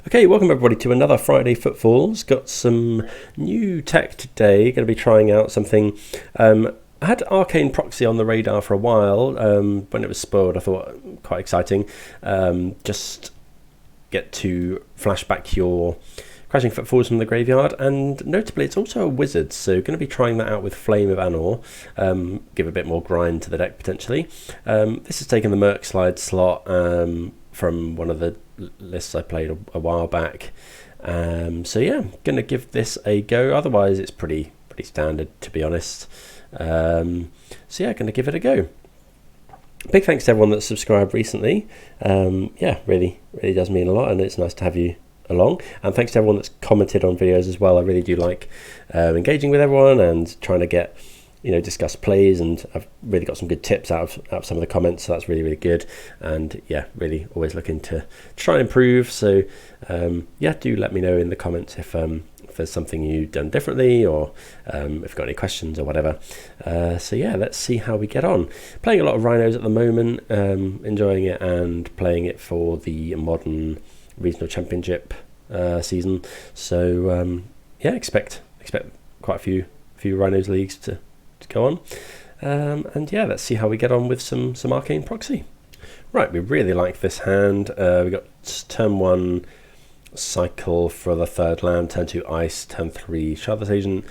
Okay, welcome everybody to another Friday Footfalls. Got some new tech today. Going to be trying out something. I had Arcane Proxy on the radar for a while. When it was spoiled, I thought quite exciting. Just get to flash back your Crashing Footfalls from the graveyard, and notably it's also a wizard, so going to be trying that out with Flame of Anor. Give a bit more grind to the deck potentially. This has taken the Merc Slide slot from one of the lists I played a while back. So yeah, going to give this a go. Otherwise it's pretty standard, to be honest. So yeah, going to give it a go. Big thanks to everyone that's subscribed recently. Yeah, really does mean a lot, and it's nice to have you along. And thanks to everyone that's commented on videos as well. I really do like engaging with everyone and trying to get, discuss plays, and I've really got some good tips out of some of the comments, so that's really good. And yeah, really always looking to try and improve. So yeah, do let me know in the comments if there's something you've done differently, or if you've got any questions or whatever. So yeah, let's see how we get on. Playing a lot of Rhinos at the moment, enjoying it, and playing it for the modern regional championship season. So yeah, expect quite a few Rhinos leagues to go on. And yeah, let's see how we get on with some Arcane Proxy. Right, we really like this hand. We got turn 1 cycle for the third land, turn 2 ice, turn 3 Shardless Agent.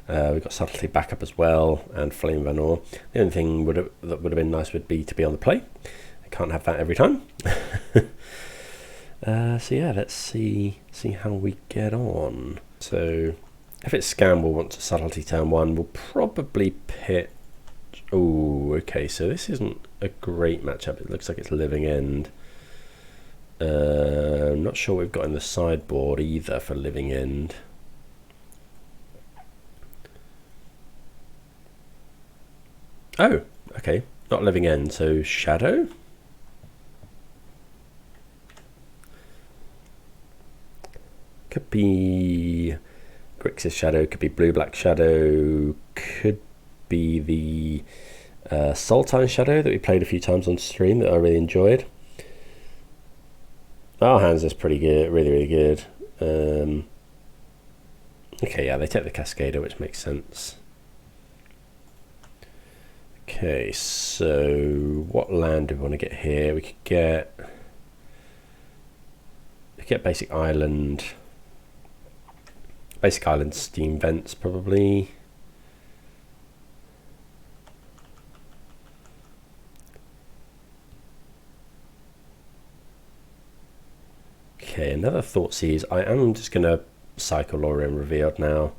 We've got Subtlety backup as well, and Flame of Anor. The only thing that would have been nice would be to be on the play. I can't have that every time. So yeah, let's see how we get on. So if it's Scam, we'll want to Subtlety turn 1. We'll probably pitch. Oh, okay, so this isn't a great matchup. It looks like it's Living End. I'm not sure what we've got in the sideboard either for Living End. Oh, okay, not Living End, so Shadow. Could be Grixis Shadow, could be Blue-Black Shadow, could be the Sultan Shadow that we played a few times on stream that I really enjoyed. Our hands is pretty good, really good. Okay, yeah, they take the Cascader, which makes sense. Okay, so what land do we want to get here? We could get Basic Island. Basic Island Steam Vents, probably. Okay, another Thoughtseize. I am just going to cycle Lórien Revealed now.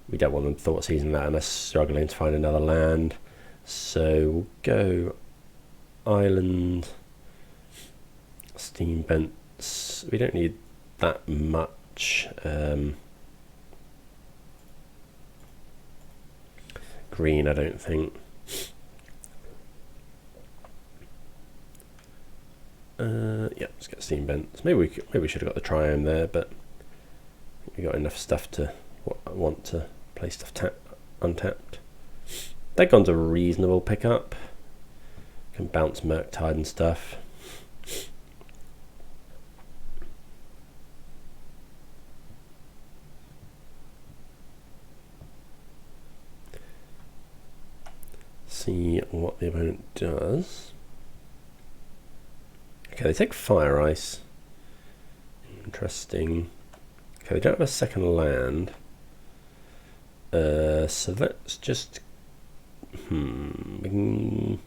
We don't want them Thoughtseizing that and us struggling to find another land. So we'll go Island, Steam Vents. We don't need that much. Green, I don't think. Yeah, let's get Steam Vents. Maybe we should have got the Triome there, but we got enough stuff to want to play stuff untapped. Dagon's a reasonable pickup. Can bounce Murktide and stuff. See what the opponent does. Okay, they take Fire Ice. Interesting. Okay, they don't have a second land. So let's just... we can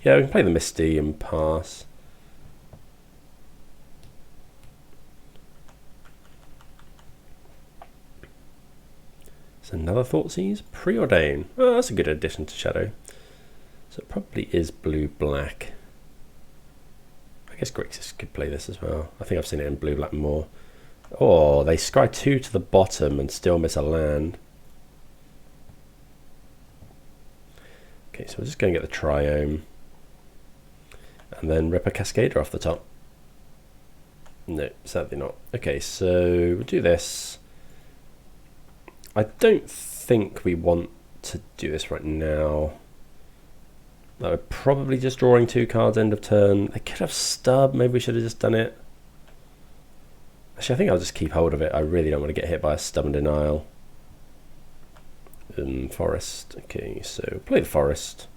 play the Misty and pass. So another Thoughtseize. Preordain. Oh, that's a good addition to Shadow. So it probably is Blue-Black. I guess Grixis could play this as well. I think I've seen it in Blue-Black more. Oh, they scry 2 to the bottom and still miss a land. Okay, so we're just going to get the Triome. And then rip a Cascader off the top. No, sadly not. Okay, so we'll do this. I don't think we want to do this right now. That would probably just drawing 2 cards end of turn. They could have stub. Maybe we should have just done it. Actually, I think I'll just keep hold of it. I really don't want to get hit by a Stubborn Denial. Forest. Okay, so play the Forest.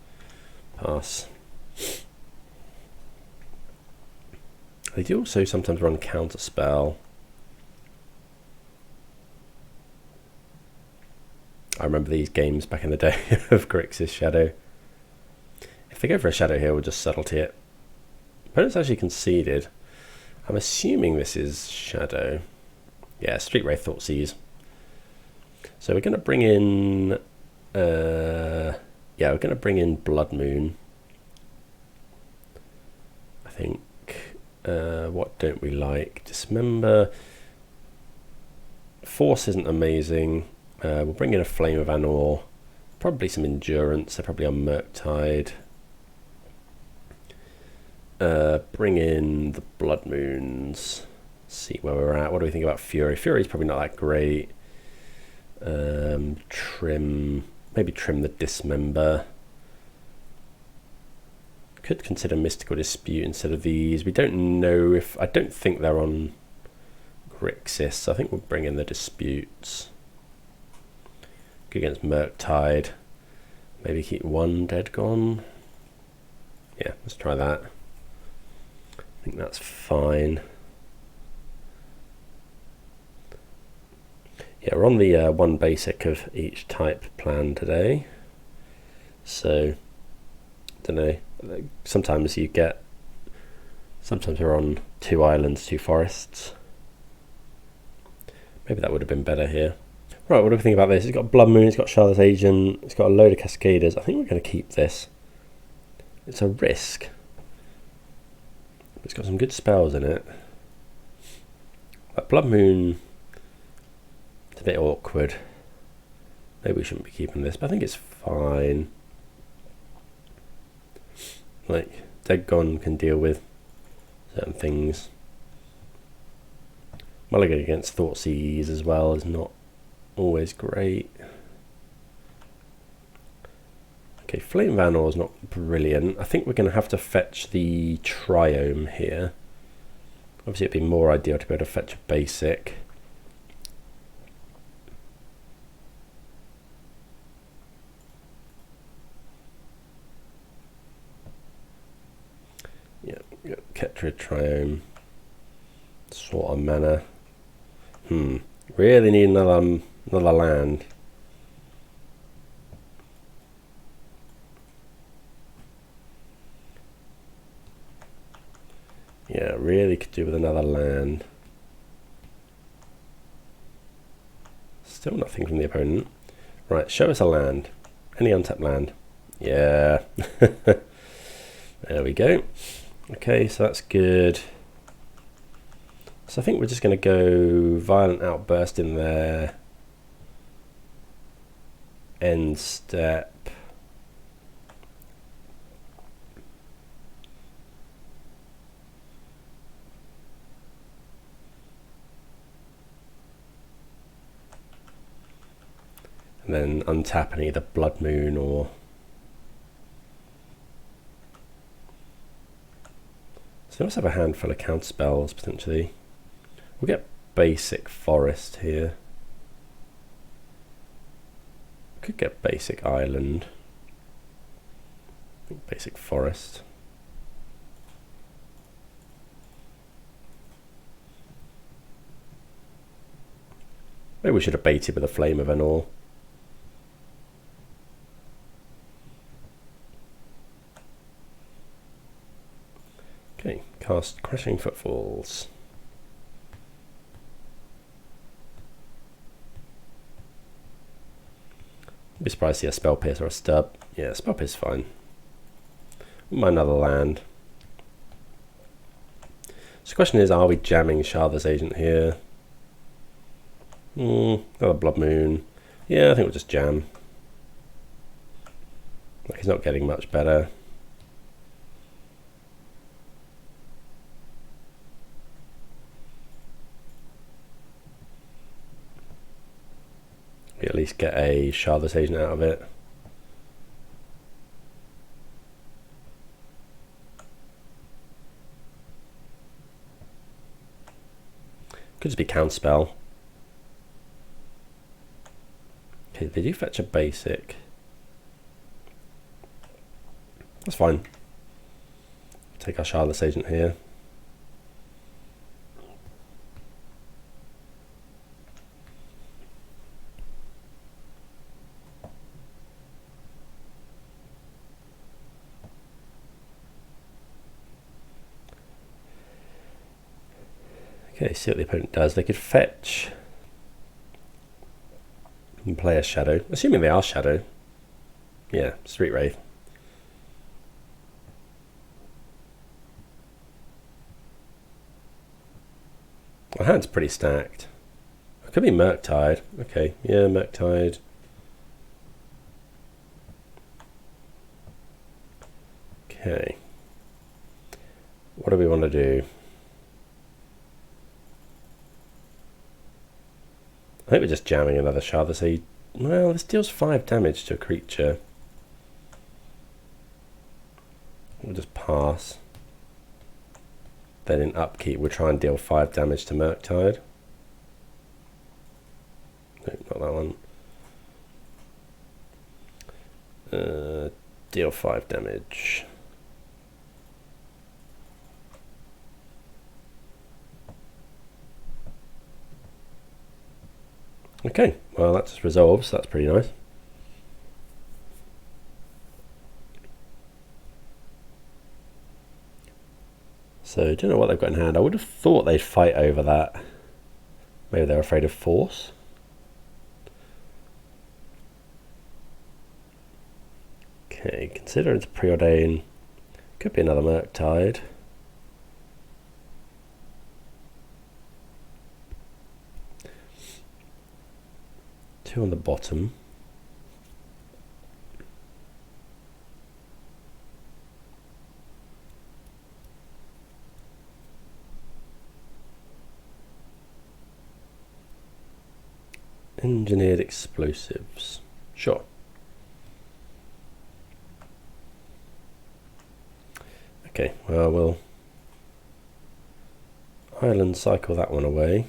Pass. They do also sometimes run Counter Spell. I remember these games back in the day of Grixis Shadow. If they go for a Shadow here, we'll just Subtlety it. Opponent's actually conceded. I'm assuming this is Shadow. Yeah, Street Wraith Thoughtseize. So we're going to bring in... yeah, we're going to bring in Blood Moon. I think... what don't we like? Dismember. Force isn't amazing. We'll bring in a Flame of Anor. Probably some Endurance. They're probably on Murktide. Bring in the Blood Moons. See where we're at. What do we think about Fury? Fury's probably not that great. Maybe trim the Dismember. Could consider Mystical Dispute instead of these. We don't know if... I don't think they're on Grixis, so I think we'll bring in the Disputes. Go against Murktide. Maybe keep one dead gone. Yeah, let's try that. I think that's fine. Yeah, we're on the one basic of each type plan today. So, don't know. Sometimes you get... Sometimes we're on 2 islands, 2 forests. Maybe that would have been better here. Right, what do we think about this? It's got Blood Moon, it's got Shardless Agent, it's got a load of Cascaders. I think we're going to keep this. It's a risk. It's got some good spells in it. But Blood Moon... It's a bit awkward. Maybe we shouldn't be keeping this, but I think it's fine. Like, Dead Gone can deal with certain things. Mulligan against Thoughtseize as well is not always great. Okay, Flame of Anor is not brilliant. I think we're going to have to fetch the Triome here. Obviously it'd be more ideal to be able to fetch a basic. Yeah, we got Ketria Triome. Sort of mana. Really need another land. Yeah, really could do with another land. Still nothing from the opponent. Right, show us a land. Any untapped land. Yeah. There we go. Okay, so that's good. So I think we're just going to go Violent Outburst in there. End step. And then untap and either Blood Moon or... So let's have a handful of counter spells potentially. We'll get basic forest here. Could get basic island. I think basic forest. Maybe we should have baited with a Flame of Anor. Okay, cast Crashing Footfalls. I'd be surprised to see a Spell Pierce or a Stub. Yeah, Spell Pierce is fine. Might another land. So the question is, are we jamming Shardless Agent here? Another Blood Moon. Yeah, I think we'll just jam. Like, he's not getting much better. We at least get a Shardless Agent out of it. Could just be counterspell. Okay, they do fetch a basic. That's fine. Take our Shardless Agent here. Okay, see what the opponent does. They could fetch and play a Shadow. Assuming they are Shadow. Yeah, Street Wraith. My hand's pretty stacked. It could be Murktide. Okay, yeah, Murktide. Okay. What do we want to do? I think we're just jamming another Shardless Agent. Well, this deals 5 damage to a creature. We'll just pass. Then in upkeep, we'll try and deal 5 damage to Murktide. No, not that one. Deal 5 damage. Okay, well that just resolves, so that's pretty nice. So I don't know what they've got in hand. I would have thought they'd fight over that. Maybe they're afraid of force. Okay, consider it's preordain. Could be another Murktide. Two on the bottom. Engineered explosives. Sure. Okay, well, we'll island cycle that one away.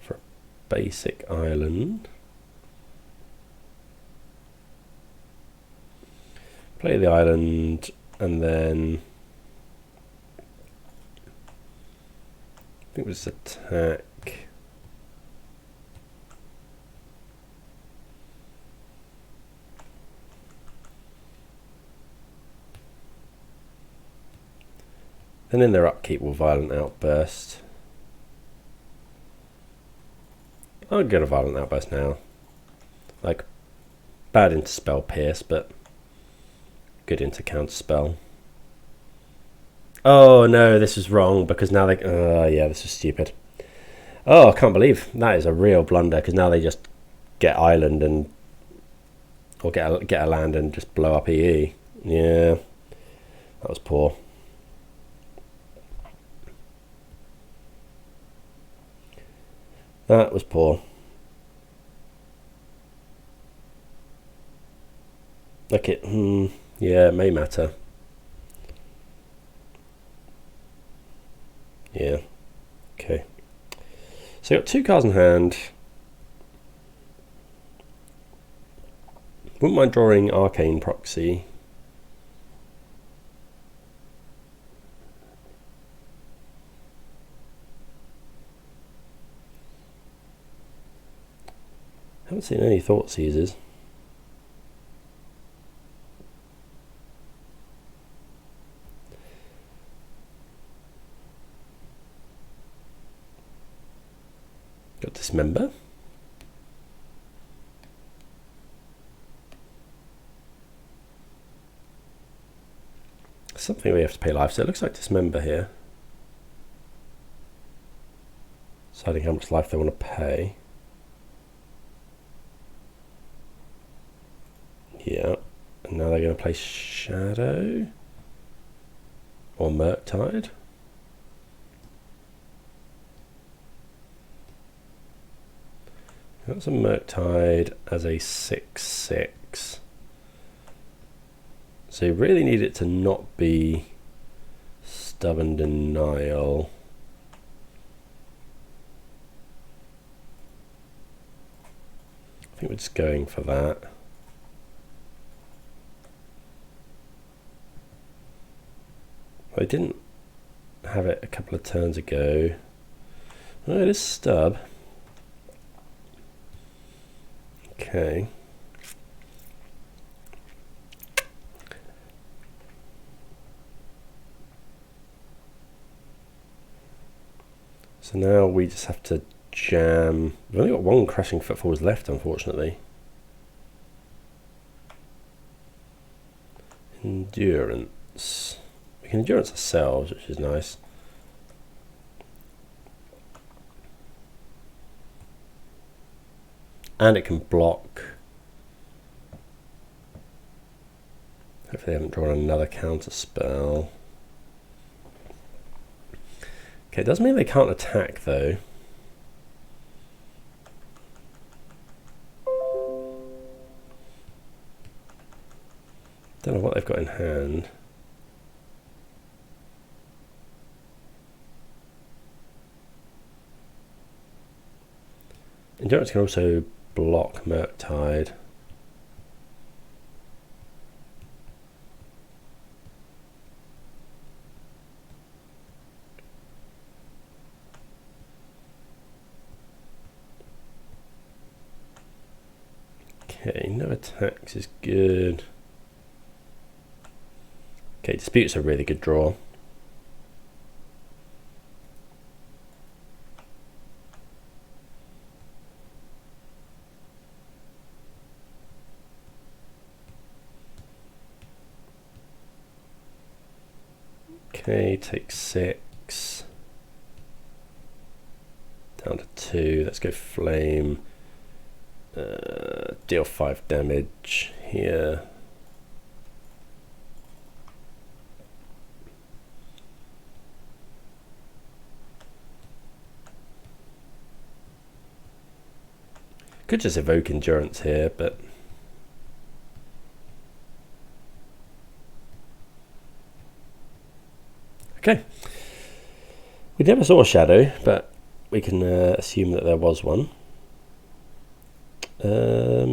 For a basic island. Play the island and then I think we'll just attack. Then in their upkeep we'll Violent Outburst. I'll get a Violent Outburst now. Like, bad into Spell Pierce, but good into Counterspell. Oh no, this is wrong because now they... yeah, this is stupid. Oh, I can't believe that is a real blunder because now they just get island and... or get a land and just blow up EE. Yeah, that was poor. That was poor. Okay, yeah, it may matter. Yeah, okay. So you got 2 cards in hand. Wouldn't mind drawing Arcane Proxy. Haven't seen any Thought Seizers. Got Dismember. Something we have to pay life, so it looks like Dismember here. Deciding how much life they want to pay. Yeah, and now they're going to play Shadow or Murktide. That's a Murktide as a 6/6. So you really need it to not be Stubborn Denial. I think we're just going for that. I didn't have it a couple of turns ago. Oh, it is stub. Okay. So now we just have to jam. We've only got one Crashing Footfalls left, unfortunately. Endurance. We can endurance ourselves, which is nice. And it can block. Hopefully they haven't drawn another counter spell. Okay, it does mean they can't attack though. Don't know what they've got in hand. Endurance can also block Murktide. Okay, no attacks is good. Okay, Dispute's a really good draw. Okay, take 6. Down to 2. Let's go Flame. Deal 5 damage here. Could just evoke Endurance here, but okay. We never saw a shadow, but we can assume that there was one.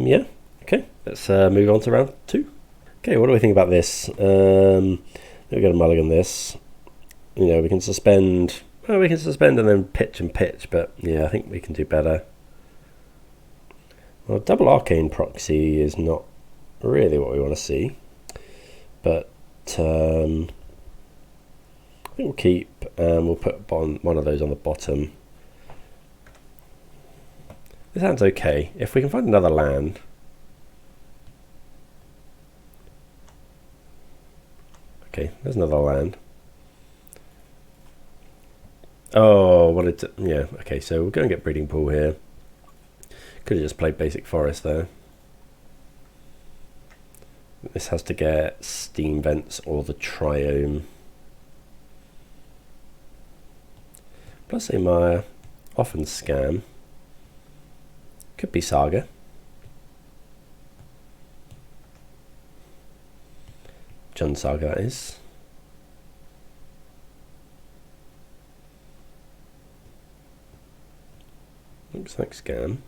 Yeah, okay, let's move on to round 2. Okay, what do we think about this? We're going to mulligan this. You know, we can suspend. Well, we can suspend and then pitch and pitch, but yeah, I think we can do better. Well, double Arcane Proxy is not really what we want to see, but I think we'll keep and we'll put one of those on the bottom. This hand's okay. If we can find another land. Okay, there's another land. Oh, what it? Yeah, okay, so we're going to get Breeding Pool here. Could have just played Basic Forest there. This has to get Steam Vents or the Triome. Plus Amaya, often Scam. Could be Saga. Jund Saga, that is. Looks like Scam.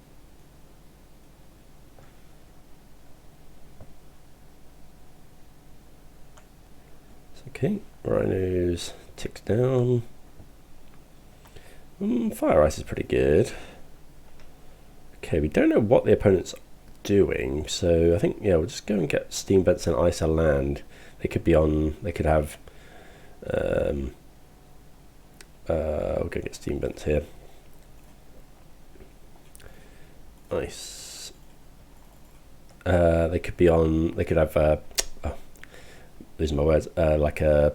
Okay, Rhinos ticks down. Fire Ice is pretty good. Okay, we don't know what the opponent's doing, so I think, yeah, we'll just go and get Steam Vents and Ice a land. They could be on, they could have, we'll go get Steam Vents here. Ice. They could be on, they could have, losing my words, like a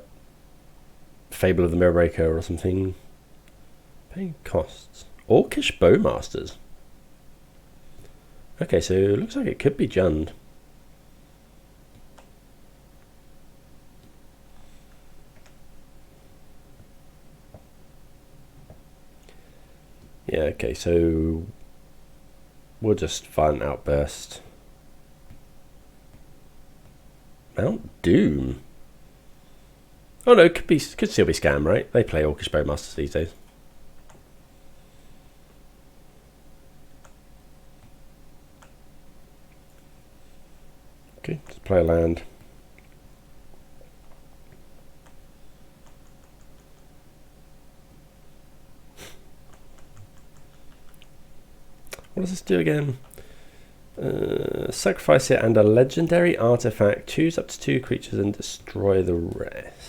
Fable of the Mirrorbreaker or something. Paying costs. Orcish Bowmasters. Okay, so it looks like it could be Jund. Yeah, okay, so we'll just Violent Outburst. Mount Doom. Oh no, could still be scam, right? They play Orcish Bowmasters these days. Okay, let's play a land. What does this do again? Sacrifice it and a legendary artifact. Choose up to 2 creatures and destroy the rest.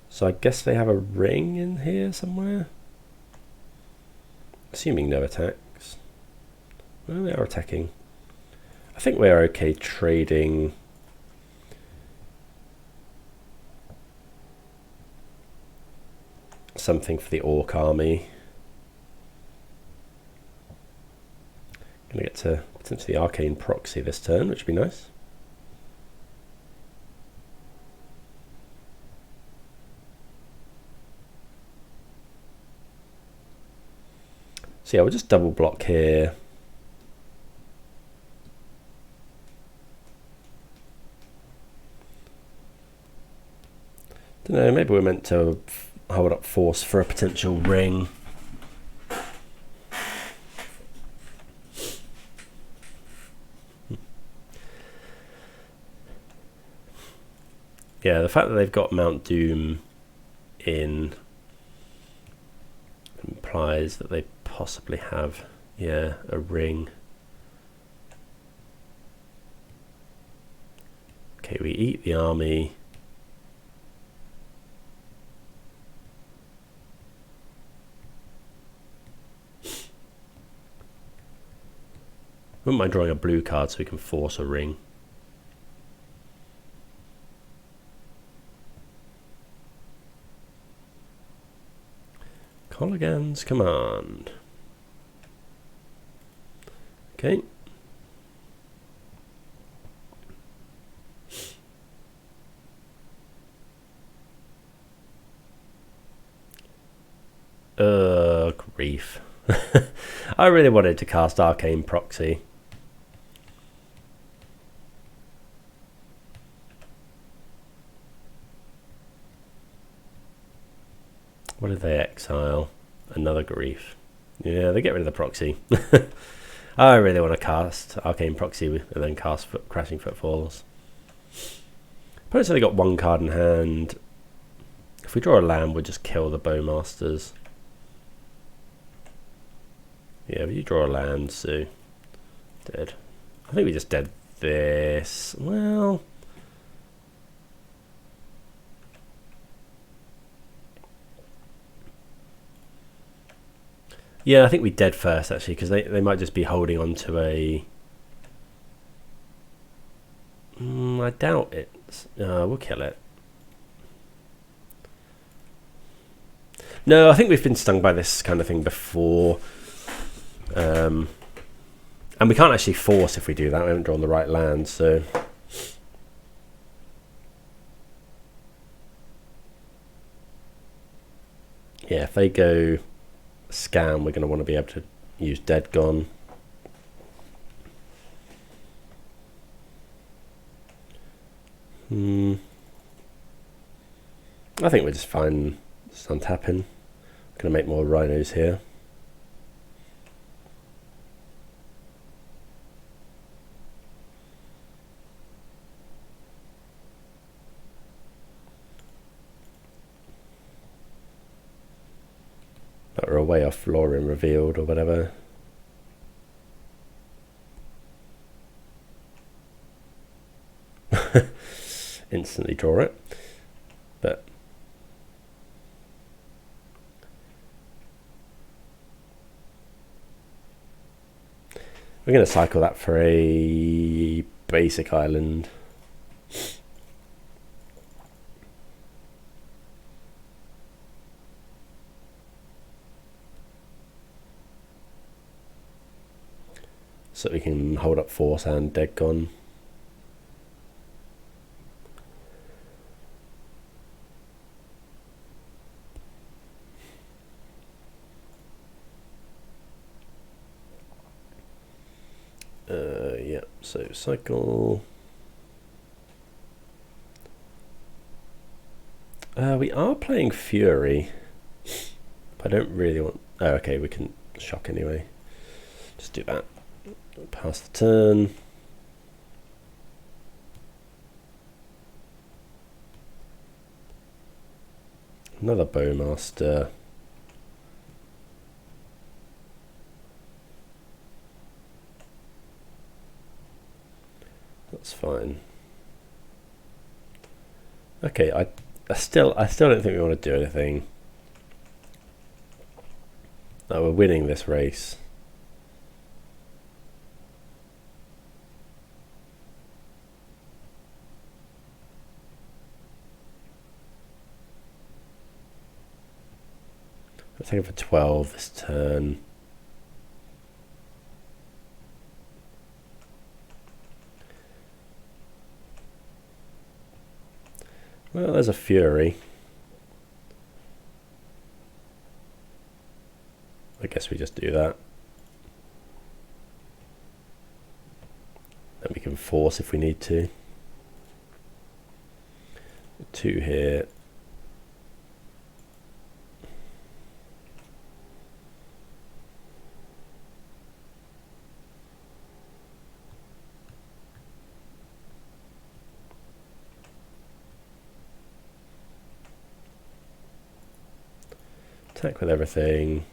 So I guess they have a ring in here somewhere? Assuming no attacks. Well, they are attacking. I think we're okay trading something for the Orc army. Going to get to potentially Arcane Proxy this turn, which would be nice. So yeah, we'll just double block here. Don't know, maybe we're meant to hold up Force for a potential ring. Yeah, the fact that they've got Mount Doom in implies that they possibly have, yeah, a ring. Okay, we eat the army. Wouldn't mind drawing a blue card so we can force a ring. Colligan's Command. Okay. Grief. I really wanted to cast Arcane Proxy. What did they exile? Another Grief. Yeah, they get rid of the proxy. I really want to cast Arcane Proxy and then cast Crashing Footfalls. Opponent's only got 1 card in hand. If we draw a land, we'll just kill the Bowmasters. Yeah, if you draw a land, so dead. I think we just dead this. Well, yeah, I think we dead first actually, because they might just be holding on to a. I doubt it. We'll kill it. No, I think we've been stung by this kind of thing before. And we can't actually force if we do that. We haven't drawn the right land, so. Yeah, if they go scam, we're going to want to be able to use Dead Gone. I think we're just fine just untapping. Going to make more Rhinos here. That were away off Lórien Revealed or whatever. Instantly draw it. But we're going to cycle that for a basic island. So we can hold up Force and Dead Gone. Yeah, so cycle. We are playing Fury. But I don't really want... Oh, okay, we can shock anyway. Just do that. Pass the turn. Another Bowmaster. That's fine. Okay, I still don't think we want to do anything. No, we're winning this race. I'm taking for 12 this turn. Well, there's a Fury. I guess we just do that. Then we can force if we need to. 2 here. Attack with everything.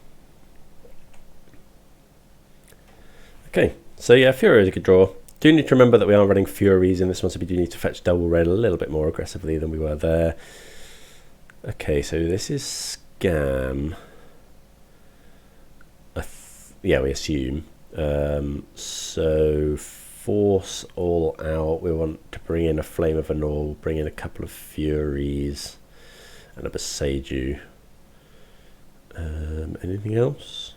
Okay, so yeah, Fury is a good draw. Do need to remember that we are running Furies in this one, so we do need to fetch double red a little bit more aggressively than we were there. Okay, so this is Scam. Yeah, we assume. So force all out. We want to bring in a Flame of Anor, bring in a couple of Furies, and a Boseiju. Anything else?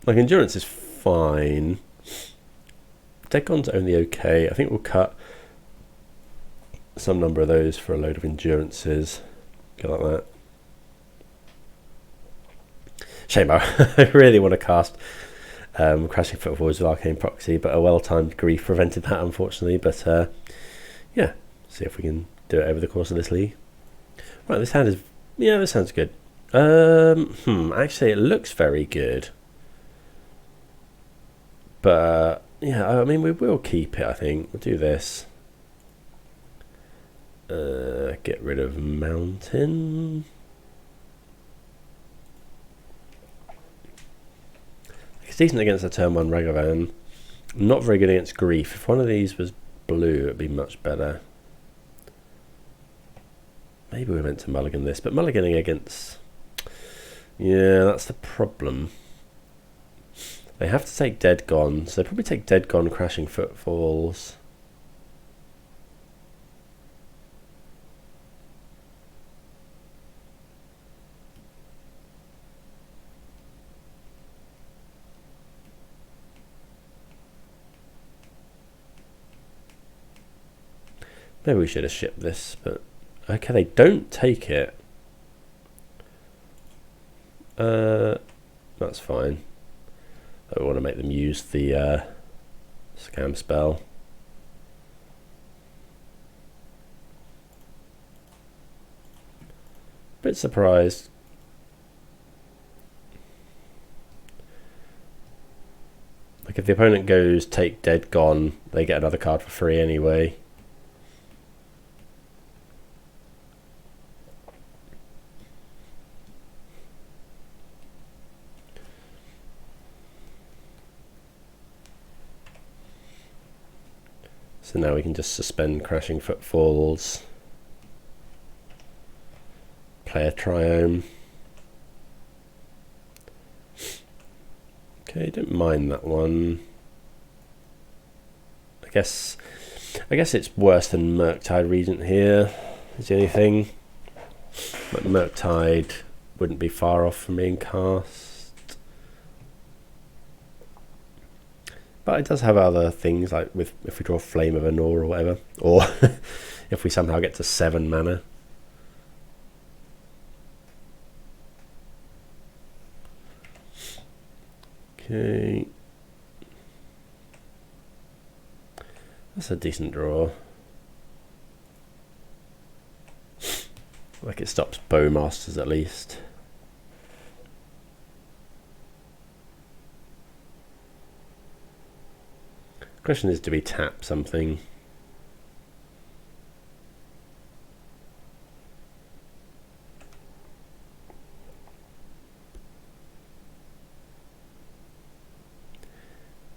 Like endurance is fine. Decon's only okay. I think we'll cut some number of those for a load of endurances. Go like that. Shame, I really want to cast Crashing Footfalls with Arcane Proxy, but a well-timed grief prevented that, unfortunately. But yeah, see if we can do it over the course of this league. Right, this hand is... Yeah, this sounds good. Actually, it looks very good. But, yeah, I mean, we will keep it, I think. We'll do this. Get rid of Mountain. It's decent against the turn 1 Ragavan. Not very good against Grief. If one of these was blue, it would be much better. Maybe we're meant to mulligan this, but mulliganing against... Yeah, that's the problem. They have to take Dead Gone, so they probably take Dead Gone, Crashing Footfalls. Maybe we should have shipped this, but... Okay, they don't take it. That's fine. I don't want to make them use the scam spell. Bit surprised. Like if the opponent goes take Dead Gone, they get another card for free anyway. So now we can just suspend Crashing Footfalls, play a Triome. Okay, don't mind that one. I guess it's worse than Murktide Regent here, is the only thing. But Murktide wouldn't be far off from being cast. But it does have other things, like if we draw Flame of Anor or whatever, or if we somehow get to 7 mana. Okay. That's a decent draw. Like it stops Bowmasters at least. Question is, do we tap something?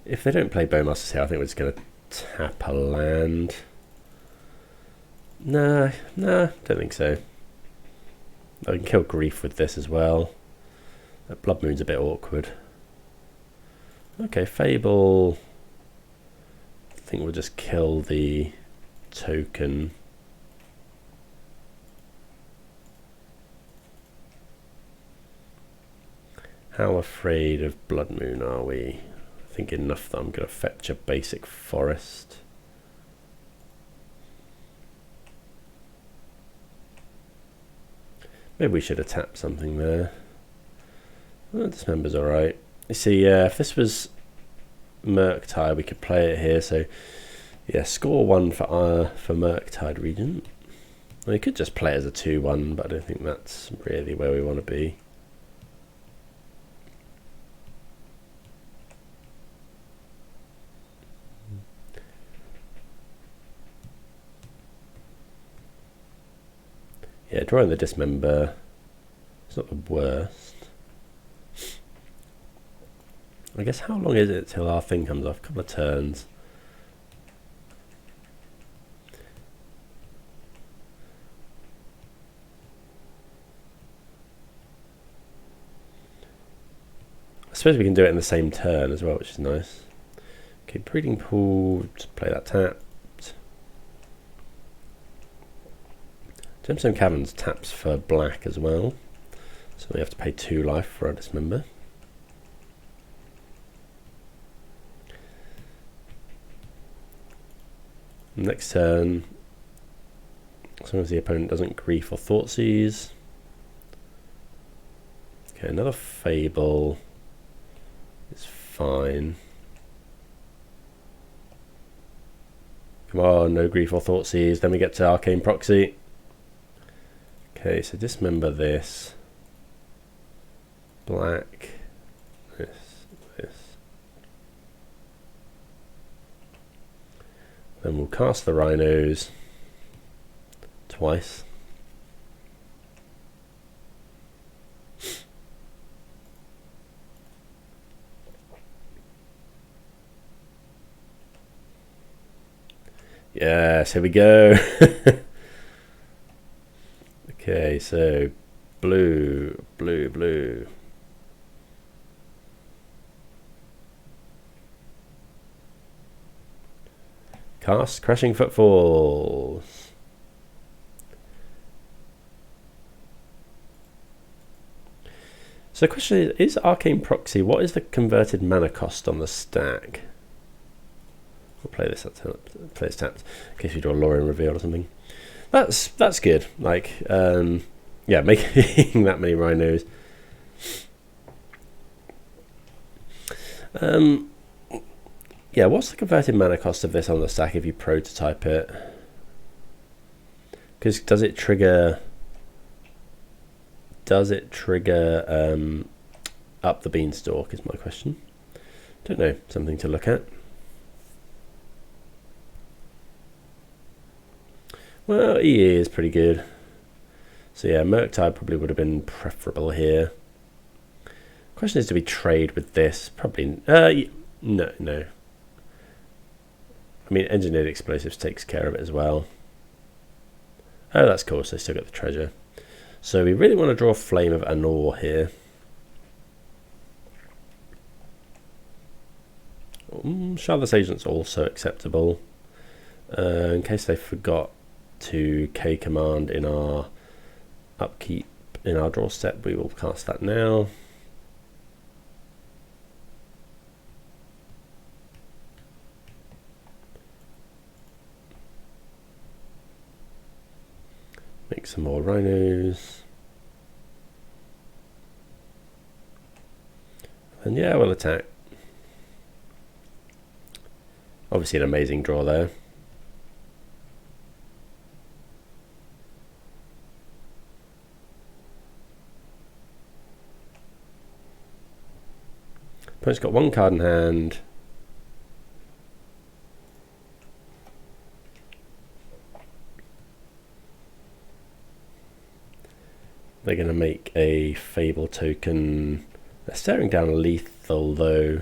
If they don't play Bowmasters here, I think we're just going to tap a land. Nah, don't think so. I can kill Grief with this as well. That Blood Moon's a bit awkward. Okay, Fable. I think we'll just kill the token. How afraid of Blood Moon are we? I think enough that I'm going to fetch a basic forest. Maybe we should have tapped something there. Oh, Dismember's alright. You see, if this was Murktide, we could play it here. So, yeah, score 1 for Murktide Regent. We could just play it as a 2-1, but I don't think that's really where we want to be. Yeah, drawing the Dismember is not the worst. I guess how long is it till our thing comes off? A couple of turns. I suppose we can do it in the same turn as well, which is nice. Okay, Breeding Pool, just play that tap. Gemstone Caverns taps for black as well, so we have to pay 2 life for our Dismember. Next turn, as long as the opponent doesn't Grief or Thoughtseize. Okay, another Fable is fine. Come on, no Grief or Thoughtseize. Then we get to Arcane Proxy. Okay, so Dismember this, black, this. Then we'll cast the Rhinos twice. Yes, here we go. Okay, so blue. Cast Crashing Footfalls. So the question is Arcane Proxy, what is the converted mana cost on the stack? We'll play this tapped in case we draw Lórien Revealed or something. That's good. Like, yeah, making that many Rhinos. Yeah, what's the converted mana cost of this on the stack if you prototype it? Because does it trigger up the beanstalk is my question. Don't know, something to look at. Well, EE is pretty good. So yeah, Murktide probably would have been preferable here. Question is, do we trade with this? Probably, no. I mean, Engineered Explosives takes care of it as well. Oh, that's cool, so they still get the treasure. So we really want to draw Flame of Anor here. Shardless Agent's also acceptable. In case they forgot to K command in our upkeep in our draw step, we will cast that now. Make some more Rhinos. And yeah, we'll attack. Obviously an amazing draw there. Opponent's got one card in hand. They're going to make a Fable token. They're staring down lethal though.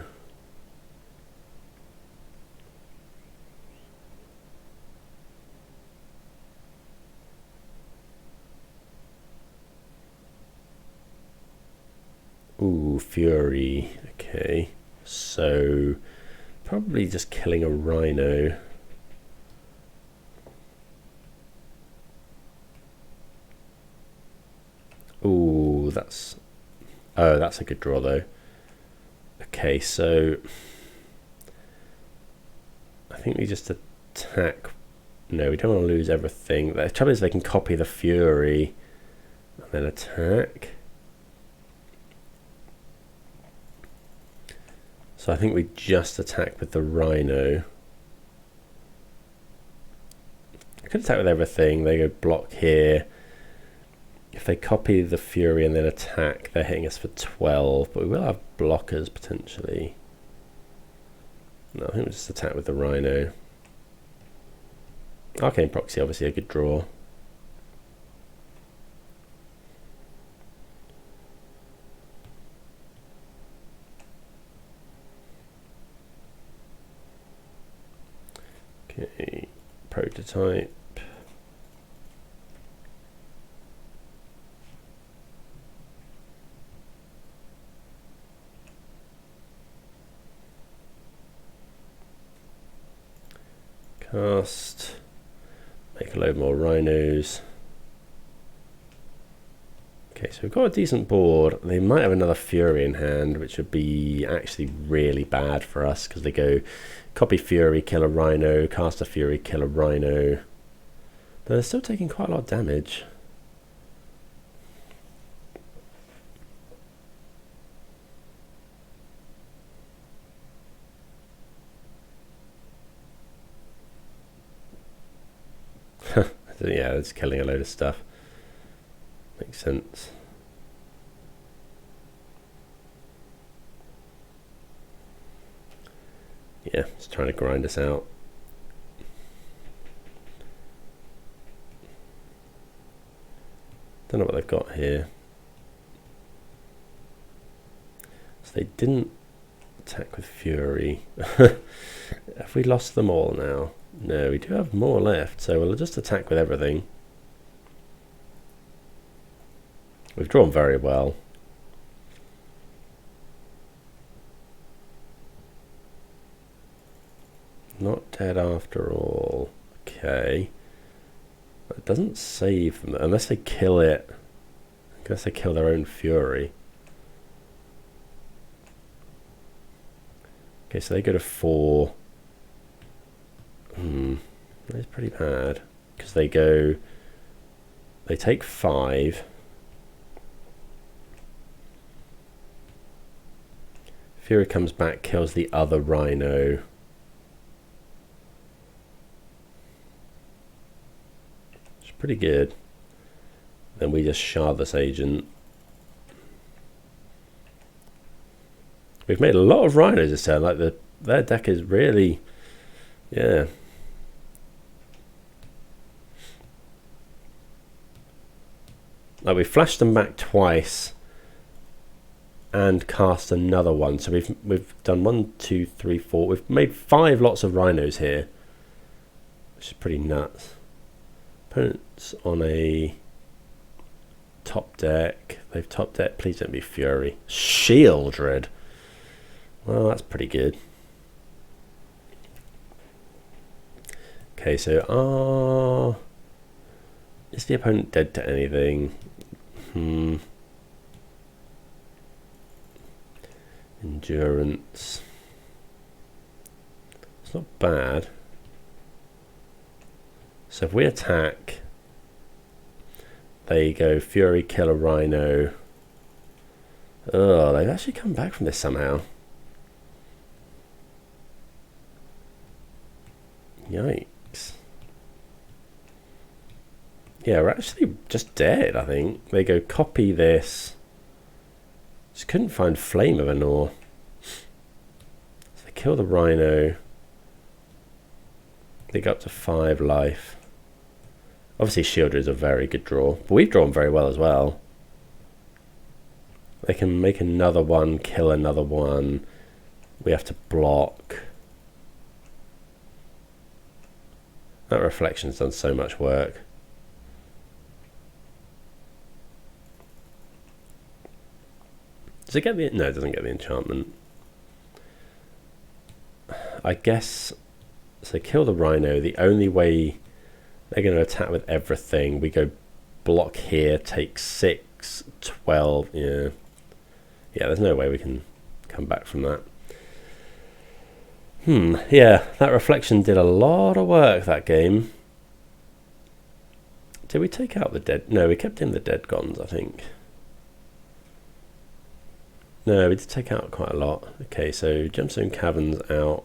Ooh, Fury. Okay, so probably just killing a Rhino. Ooh, that's a good draw though. Okay, so I think we just attack. No, we don't want to lose everything. The trouble is they can copy the Fury and then attack. So I think we just attack with the Rhino. I could attack with everything. They go block here. If they copy the Fury and then attack, they're hitting us for 12, but we will have blockers potentially. No, I think we'll just attack with the Rhino. Arcane Proxy, obviously a good draw. Okay, prototype. Cast. Make a load more Rhinos. Okay, so we've got a decent board. They might have another Fury in hand, which would be actually really bad for us because they go copy Fury, kill a Rhino, cast a Fury, kill a Rhino. But they're still taking quite a lot of damage. Yeah, it's killing a load of stuff. Makes sense. Yeah, it's trying to grind us out. Don't know what they've got here. So they didn't attack with Fury. Have we lost them all now? No, we do have more left, so we'll just attack with everything. We've drawn very well. Not dead after all. Okay. It doesn't save them, unless they kill it. I guess they kill their own Fury. Okay, so they go to 4. That's pretty bad because they take 5. Fury comes back, kills the other Rhino. It's pretty good. Then we just Shardless Agent. We've made a lot of Rhinos this turn. Like their deck is really, yeah. Like we flashed them back twice and cast another one. So we've done 1, 2, 3, 4. We've made 5 lots of Rhinos here, which is pretty nuts. Opponents on a top deck. They've top deck. Please don't be Fury. Shieldred. Well, that's pretty good. Okay, so is the opponent dead to anything? Endurance. It's not bad. So if we attack, they go Fury, kill a Rhino. Oh, they've actually come back from this somehow. Yikes. Yeah, we're actually just dead, I think. They go copy this. Just couldn't find Flame of Anor. kill the Rhino. They go up to 5 life. Obviously Shielder is a very good draw, but we've drawn very well as well. They can make another one, kill another one. We have to block. That Reflection's done so much work. Does it get the... No, it doesn't get the enchantment. I guess... So kill the Rhino. The only way they're going to attack with everything, we go block here, take 6, 12. Yeah. Yeah, there's no way we can come back from that. Yeah, that Reflection did a lot of work that game. Did we take out the dead? No, we kept in the dead gons, I think. No, we did take out quite a lot. Okay, so Gemstone Caverns out.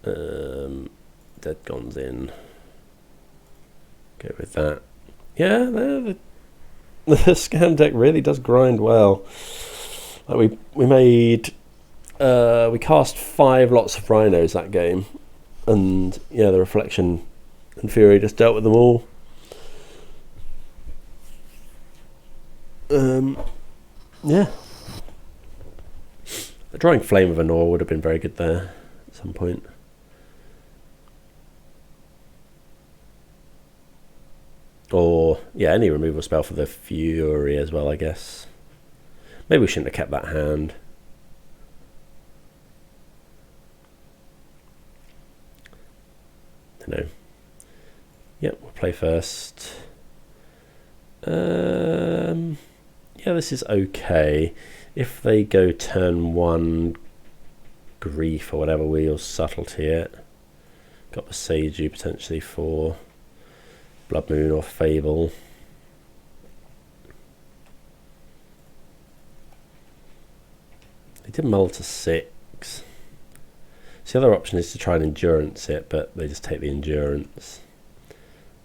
Dead gons in. Go with that. Yeah, the scam deck really does grind well. Like we made we cast 5 lots of Rhinos that game, and yeah, the Reflection and Fury just dealt with them all. Yeah, drawing Flame of Anor would have been very good there at some point. Or, yeah, any removal spell for the Fury as well, I guess. Maybe we shouldn't have kept that hand. I don't know. Yep, we'll play first. Yeah, this is okay. If they go turn 1 Grief or whatever, we'll Subtlety it. Got Boseiju potentially for Blood Moon or Fable. They did mull to 6. So the other option is to try and Endurance it, but they just take the Endurance.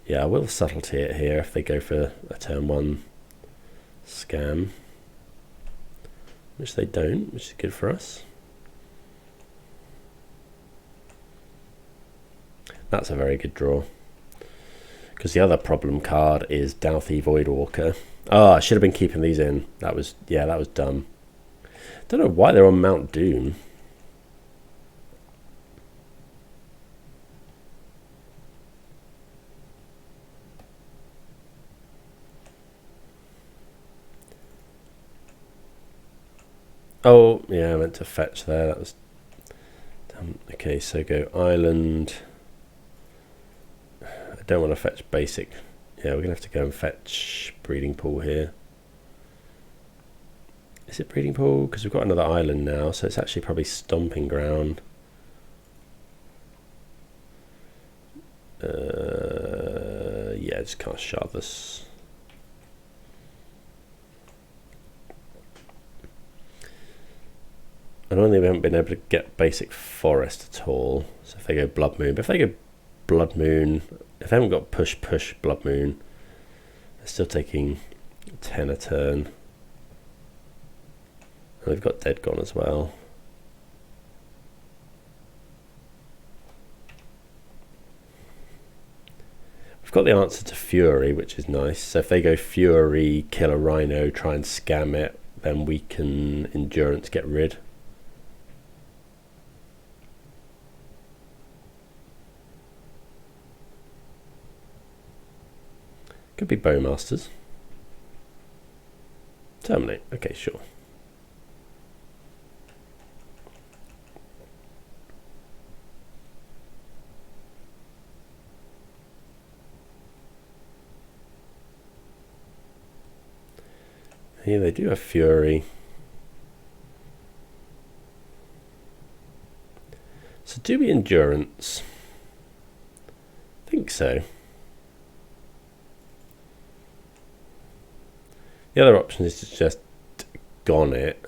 Yeah, I will Subtlety it here if they go for a turn 1 scam. Which they don't, which is good for us. That's a very good draw. Because the other problem card is Douthie Voidwalker. Oh, I should have been keeping these in. That was, yeah, that was dumb. Don't know why they're on Mount Doom. Oh, yeah, I meant to fetch there. That was dumb. Okay, so go Island. I don't want to fetch basic. Yeah, we're going to have to go and fetch Breeding Pool here. Is it Breeding Pool? Because we've got another island now, so it's actually probably Stomping Ground. Yeah, just cast Shardless. I don't think we haven't been able to get basic forest at all. So if they go Blood Moon, but if they go Blood Moon, if they haven't got push Blood Moon, they're still taking 10 a turn. And they've got Dead Gone as well. We've got the answer to Fury, which is nice. So if they go Fury, kill a Rhino, try and scam it, then we can Endurance get rid. Could be Bowmasters. Terminate. Okay, sure. Here they do have Fury. So do we Endurance? I think so. The other option is to just gone it.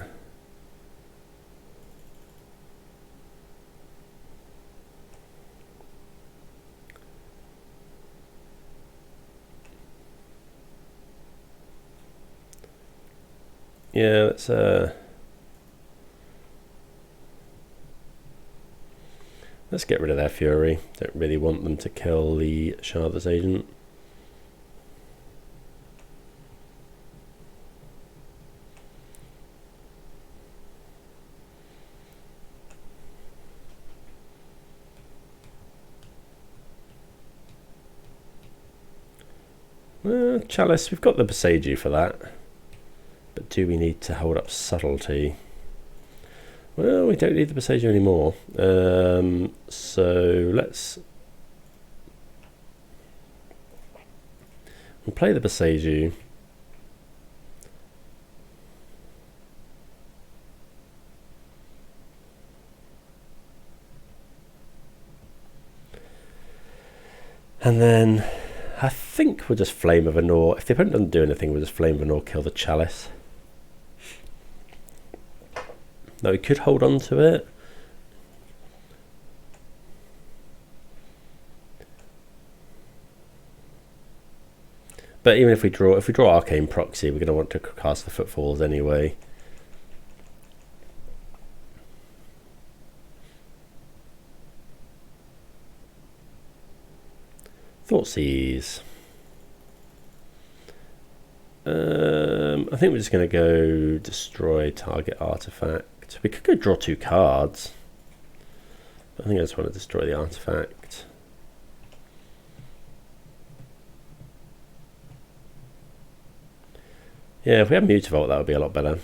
Yeah, let's Let's get rid of their Fury. Don't really want them to kill the Shardless Agent. Chalice, we've got the Boseiju for that. But do we need to hold up Subtlety? Well, we don't need the Boseiju anymore. So let's... we'll play the Boseiju. And then I think we'll just Flame of Anor. If the opponent doesn't do anything, we'll just Flame of Anor, kill the Chalice. Now we could hold on to it. But even if we draw Arcane Proxy, we're going to want to cast the Footfalls anyway. Thoughtseize. I think we're just going to go destroy target artifact. We could go draw 2 cards. I think I just want to destroy the artifact. Yeah, if we have Mutavault, that would be a lot better.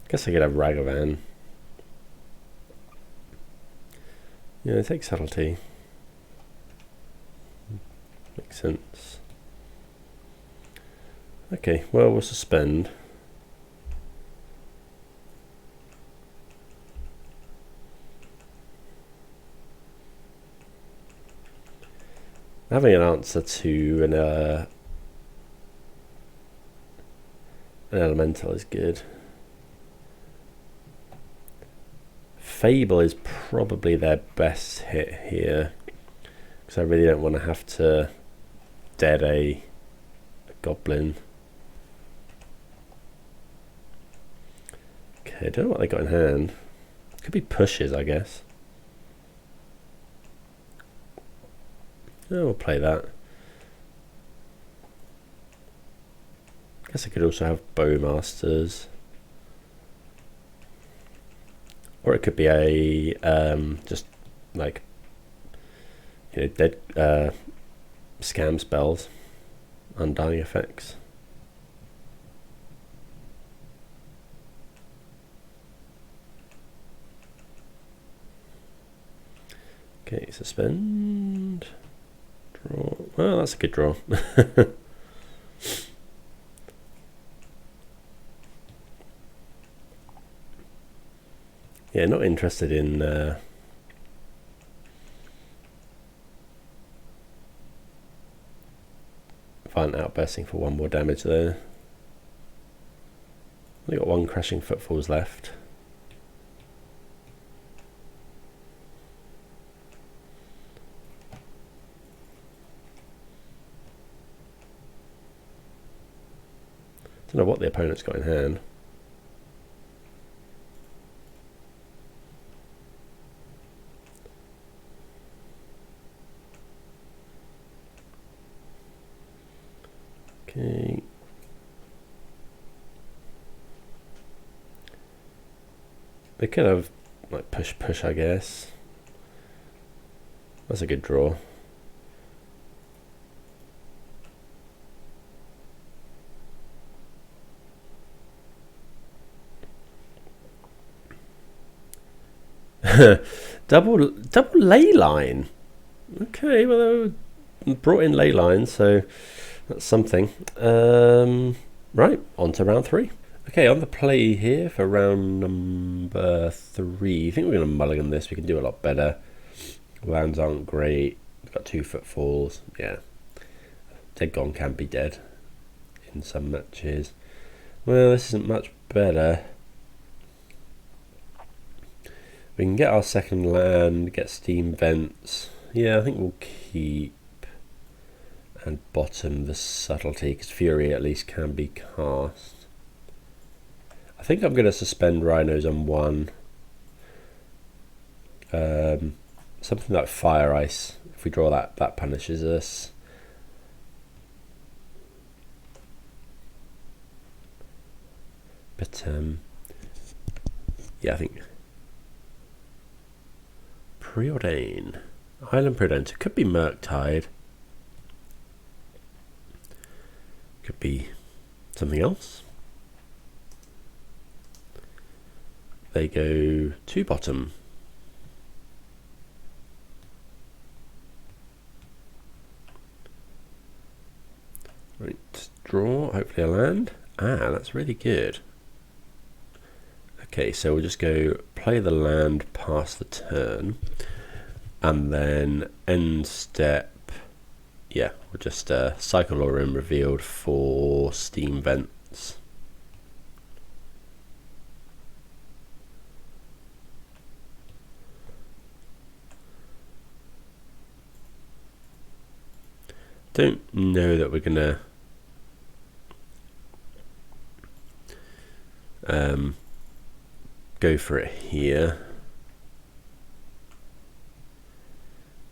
Guess I could have Ragavan. Yeah, take Subtlety. Makes sense. Okay, well, we'll suspend. Having an answer to an elemental is good. Fable is probably their best hit here, because I really don't want to have to dead a goblin. Okay, I don't know what they got in hand. Could be pushes, I guess. Oh, we'll play that. Guess I could also have Bowmasters. Or it could be a just like, you know, dead scam spells, undying effects. Okay, suspend. Draw. Well, that's a good draw. Yeah, not interested in Violent Outbursting for 1 more damage there. Only got 1 Crashing Footfalls left. Don't know what the opponent's got in hand. Okay. They could have like push, I guess. That's a good draw. double ley line. Okay, well they brought in ley line, so that's something. Right, on to round 3. Okay, on the play here for round number 3. I think we're going to mulligan this. We can do a lot better. Lands aren't great. We've got 2 Footfalls. Yeah, Dead Gone can be dead in some matches. Well, this isn't much better. We can get our second land, get steam vents. Yeah, I think we'll keep and bottom the Subtlety, because Fury at least can be cast. think I'm going to suspend Rhinos on one. Something like Fire Ice. If we draw that, that punishes us. But yeah, I think Preordain. Island Preordain. So it could be Murktide. Could be something else. They go to bottom. Right, draw, hopefully a land. Ah, that's really good. Okay, so we'll just go play the land past the turn. And then end step, yeah, we'll just cycle Lórien Revealed for Steam Vents. Don't know that we're gonna go for it here.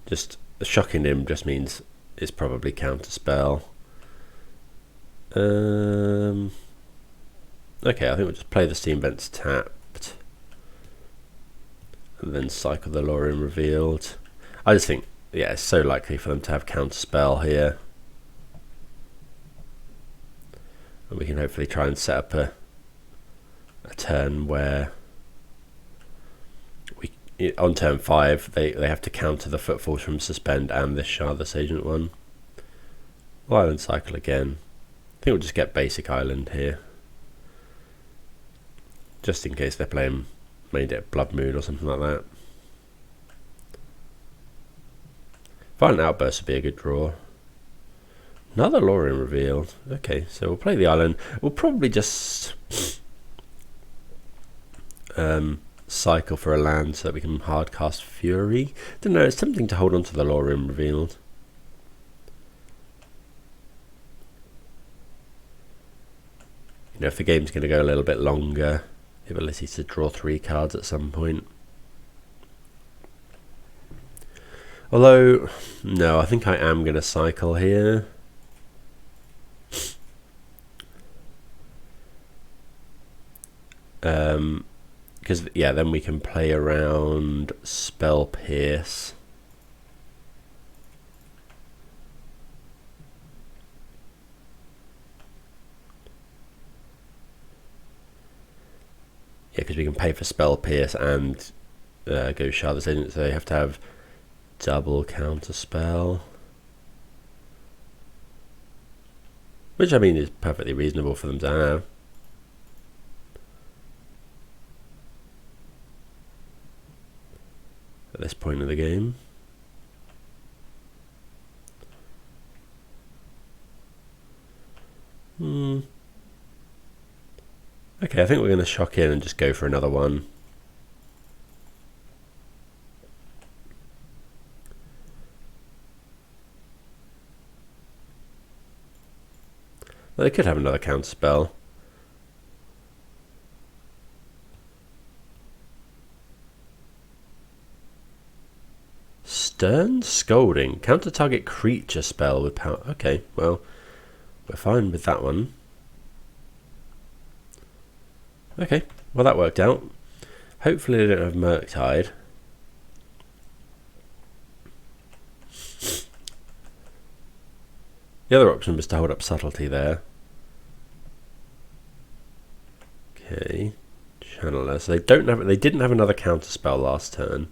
Just shocking him just means it's probably counterspell. Okay, I think we'll just play the Steam Vents tapped and then cycle the Lórien Revealed. I just think, yeah, it's so likely for them to have counterspell here. And we can hopefully try and set up a turn where on turn 5 they have to counter the Footfalls from Suspend and this Shardless Agent one. We'll Island cycle again. I think we'll just get basic Island here, just in case they're playing Made It Blood Moon or something like that. Violent Outburst would be a good draw. Another Lórien Revealed. Okay, so we'll play the island. We'll probably just cycle for a land so that we can hard cast Fury. Don't know, it's tempting to hold on to the Lórien Revealed. You know, if the game's going to go a little bit longer, the ability to draw 3 cards at some point. Although, no, I think I am going to cycle here. Because, yeah, then we can play around Spell Pierce. Yeah, because we can pay for Spell Pierce and go Shardless Agent, so you have to have double counter spell. Which, I mean, is perfectly reasonable for them to have. At this point of the game. Okay, I think we're going to shock in and just go for another one. Well, they could have another counter spell. Stern Scalding. Counter target creature spell with power. Okay, well, we're fine with that one. Okay, well that worked out. Hopefully they don't have Murktide. The other option was to hold up Subtlety there. Okay, Channeler. So they didn't have another counter spell last turn.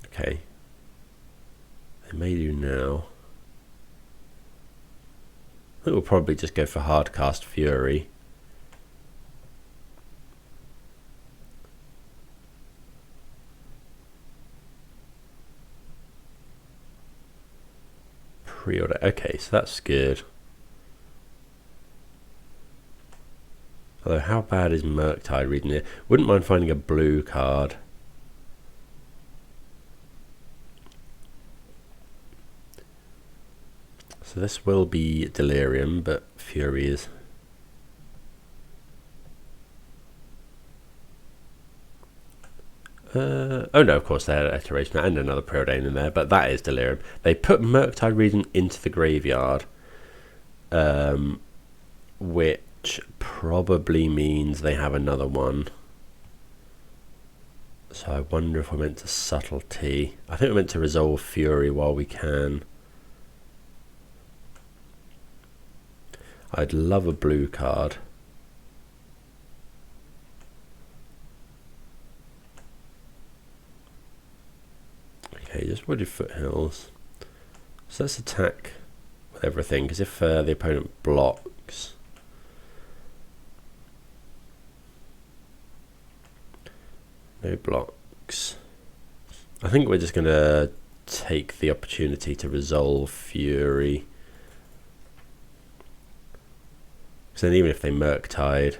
Okay, they may do now. I think we'll probably just go for Hardcast Fury. Pre-order. Okay, so that's good. Although, how bad is Murktide reading it? Wouldn't mind finding a blue card. So this will be Delirium, but Fury is Oh no, of course they had Iteration and another Preordain in there, but that is Delirium. They put Murktide Regent into the graveyard, which probably means they have another one. So I wonder if we're meant to Subtlety. I think we're meant to resolve Fury while we can. I'd love a blue card. Okay, just Wooded Foothills. So let's attack with everything, because if the opponent blocks... No blocks. I think we're just going to take the opportunity to resolve Fury. Because then even if they Murktide,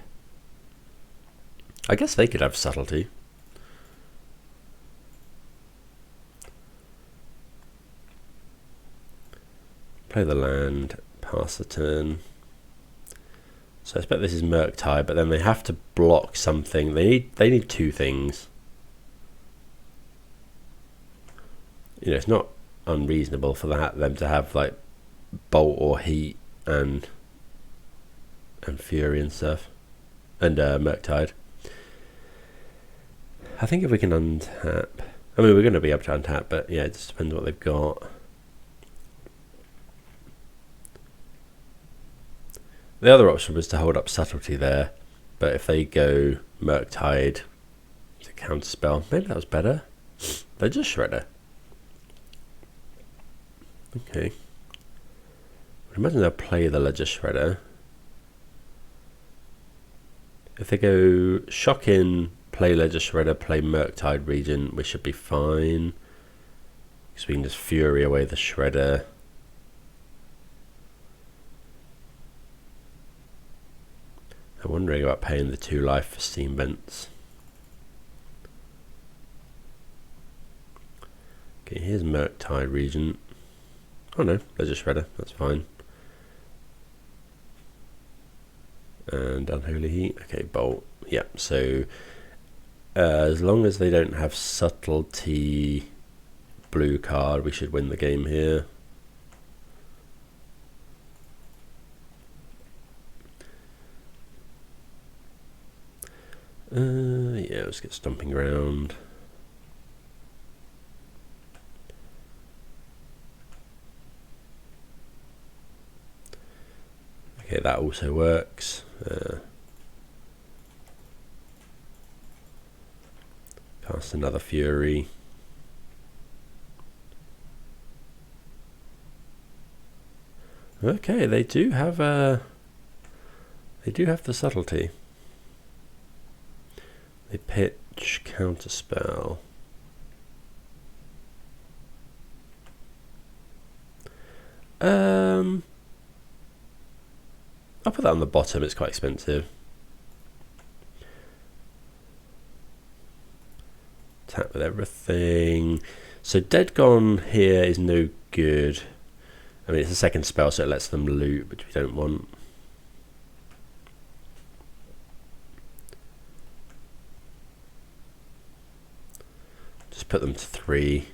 I guess they could have Subtlety. Play the land, pass the turn. So I expect this is Murktide, but then they have to block something. They need two things. You know, it's not unreasonable for them to have like Bolt or Heat and Fury and stuff, and Murktide. I think if we can untap, I mean we're going to be able to untap, but yeah, it just depends what they've got. The other option was to hold up Subtlety there, but if they go Murktide to counterspell, maybe that was better. They're just Shredder. Okay. I imagine they'll play the Ledger Shredder. If they go Shock in, play Ledger Shredder, play Murktide Regent, we should be fine. Because we can just Fury away the Shredder. I'm wondering about paying the 2 life for Steam Vents. Okay, here's Murktide Regent. Oh no, Ledger Shredder, that's fine. And Unholy Heat. Okay, Bolt. Yeah, so as long as they don't have Subtlety blue card, we should win the game here. Yeah, let's get Stomping Ground. Okay, that also works. Cast another Fury. Okay, they do have the Subtlety. They pitch Counterspell. I'll put that on the bottom, it's quite expensive. Tap with everything. So Dead Gone here is no good. I mean, it's a second spell, so it lets them loot, which we don't want. Just put them to 3.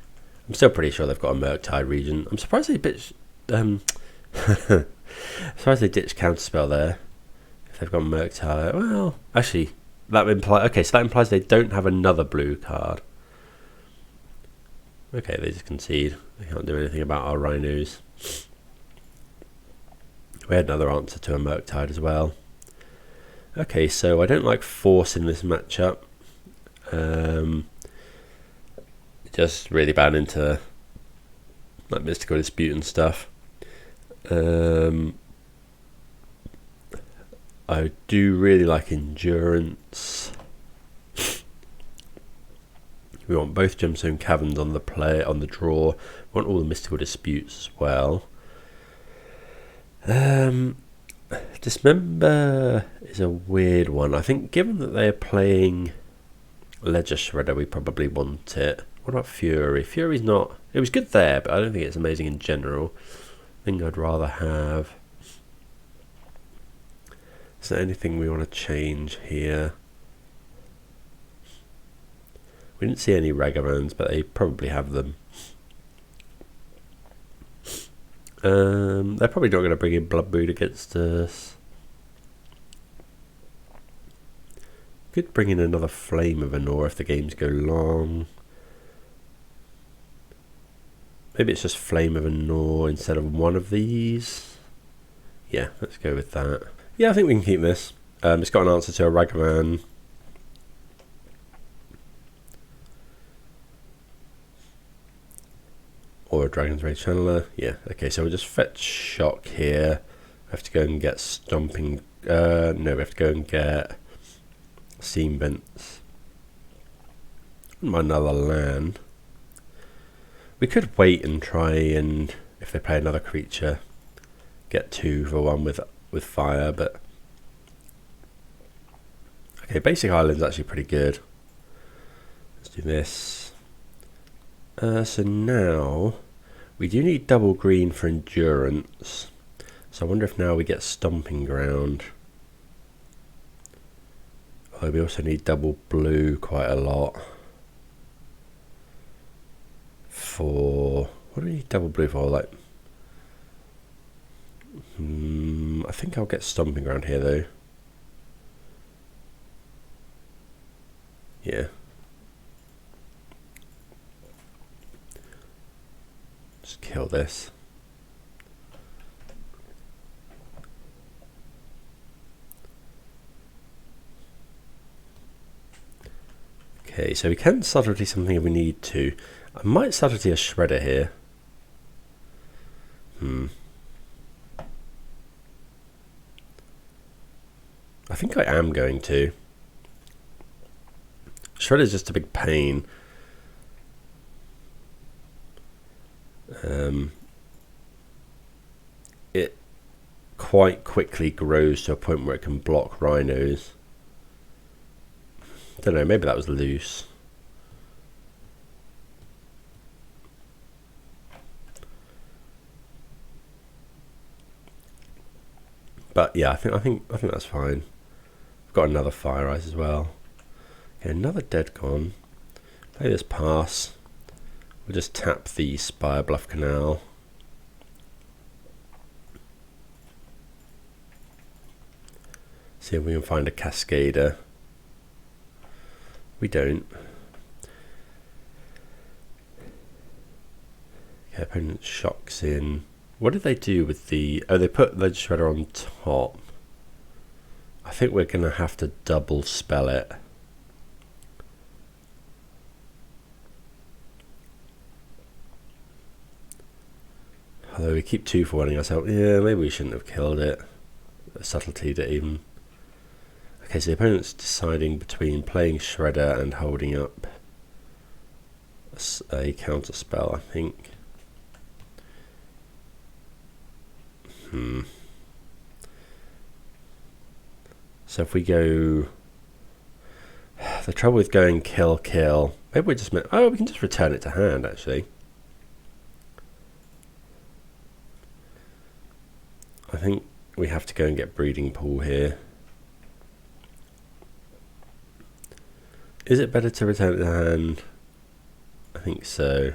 I'm still pretty sure they've got a Murktide Regent. I'm surprised they ditched surprised they ditched Counterspell there. If they've got Murktide, well, actually, that implies so that implies they don't have another blue card. Okay, they just concede. They can't do anything about our Rhinos. We had another answer to a Murktide as well. Okay, so I don't like Force in this matchup. Just really bad into like Mystical Dispute and stuff. I do really like Endurance. We want both Gemstone Caverns on the draw. We want all the Mystical Disputes as well. Dismember is a weird one. I think given that they're playing Ledger Shredder, we probably want it. What about Fury? Fury's not... It was good there, but I don't think it's amazing in general. I think I'd rather have... Is there anything we want to change here? We didn't see any Ragamans, but they probably have them. They're probably not going to bring in Blood Moon against us. Could bring in another Flame of Anor if the games go long. Maybe it's just Flame of Anor instead of one of these. Yeah, let's go with that. Yeah, I think we can keep this. It's got an answer to a Ragavan. Or a Dragon's Rage Channeler. Yeah, okay, so we'll just fetch Shock here. We have to go and get Stomping... no, we have to go and get Seam Vents. Another land. We could wait and try and, if they play another creature, get 2 for 1 with fire, but... Okay, Basic Island's actually pretty good. Let's do this. So now, we do need double green for endurance. So I wonder if now we get Stomping Ground. Although we also need double blue quite a lot. For, what do we need double blue for? Like, I think I'll get Stomping Ground here though. Yeah. Just kill this. Okay, so we can subtlety something if we need to. I might subtlety a Shredder here. I think I am going to. Shredder's just a big pain. It quite quickly grows to a point where it can block Rhinos. Don't know, maybe that was loose. But yeah, I think that's fine. I've got another Fire Eyes as well. Okay, another Dead Gone. Play this pass. We'll just tap the Spire Bluff Canal. See if we can find a Cascader. We don't. Okay, opponent shocks in. What did they do with the... Oh, they put Ledge Shredder on top. I think we're going to have to double spell it. Although we keep 2 for 1-ing ourselves. Yeah, maybe we shouldn't have killed it. Subtlety to even... Okay, so the opponent's deciding between playing Shredder and holding up a counter spell, I think. So if we go... The trouble with going kill, kill... Maybe we just... Oh, we can just return it to hand, actually. I think we have to go and get Breeding Pool here. Is it better to return it to hand? I think so.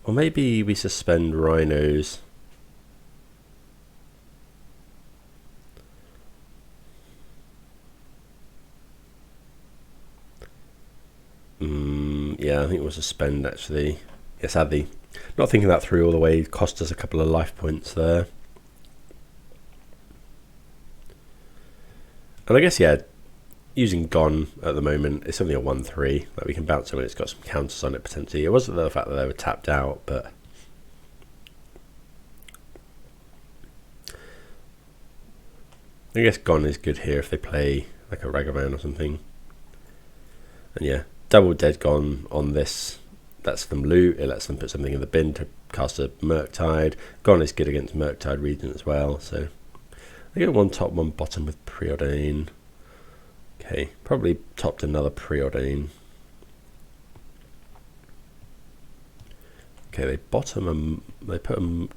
Or maybe we suspend Rhinos. Yeah, I think we'll suspend actually. Yes, Addy. Not thinking that through all the way, cost us a couple of life points there. And I guess, yeah, using Gone at the moment, it's only a 1-3. Like we can bounce it when it's got some counters on it potentially. It wasn't the fact that they were tapped out, but... I guess Gone is good here if they play like a Ragavan or something. And yeah, double Dead Gone on this. Lets them loot, it lets them put something in the bin to cast a Murktide. Gone is good against Murktide Regent as well, so... I go 1 top, 1 bottom with Preordain. Okay, probably topped another Preordain. Okay, they bottom they put a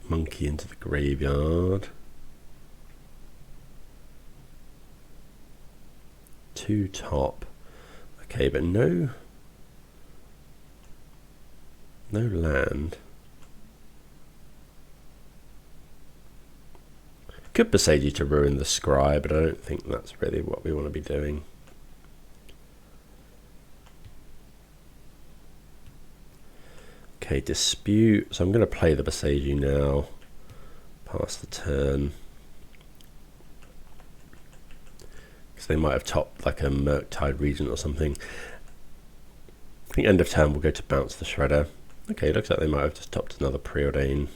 monkey into the graveyard. 2 top. Okay, but no land. Could Boseiju to ruin the scry, but I don't think that's really what we want to be doing. Okay, dispute. So I'm going to play the Boseiju now. Pass the turn. Because they might have topped like a Murktide Regent or something. I think end of turn we'll go to bounce the Shredder. Okay, looks like they might have just topped another Preordain.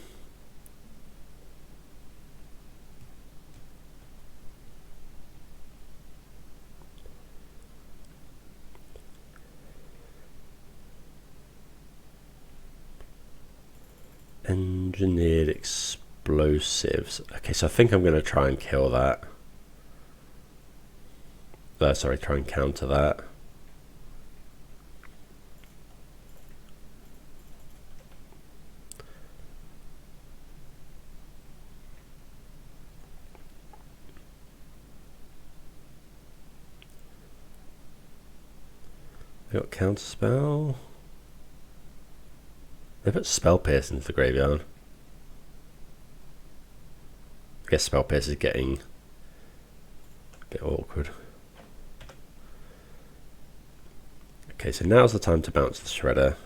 Engineered explosives. Okay, so I think I'm going to try and kill that. Sorry, try and counter that. They got counter spell. They put Spell Pierce into the graveyard. I guess Spell Pierce is getting a bit awkward. Okay, so now's the time to bounce the Shredder.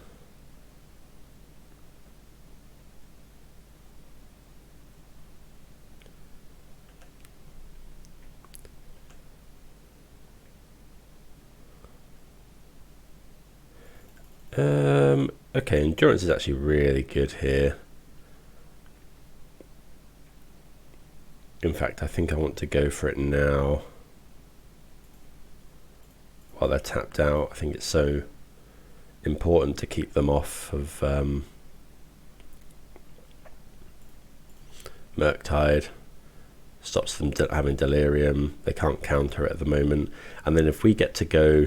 Okay, endurance is actually really good here. In fact, I think I want to go for it now. While they're tapped out, I think it's so important to keep them off of Murktide. Stops them having Delirium. They can't counter it at the moment. And then if we get to go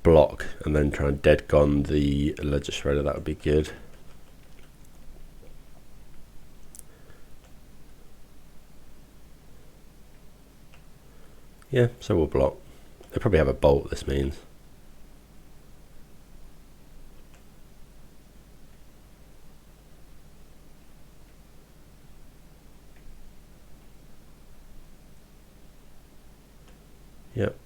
block and then try and dead gon the Ledger Shredder, that would be good. Yeah, so we'll block. They probably have a bolt, this means. Yep.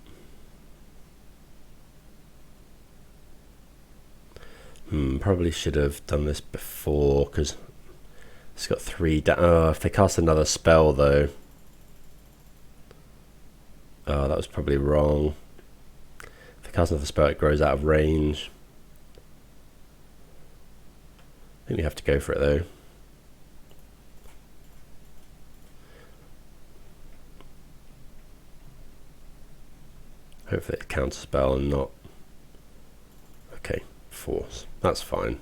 Probably should have done this before, because it's got 3 down. If they cast another spell, though. Oh, that was probably wrong. If they cast another spell, it grows out of range. I think we have to go for it, though. Hopefully it counter spell and not. Okay, force. That's fine.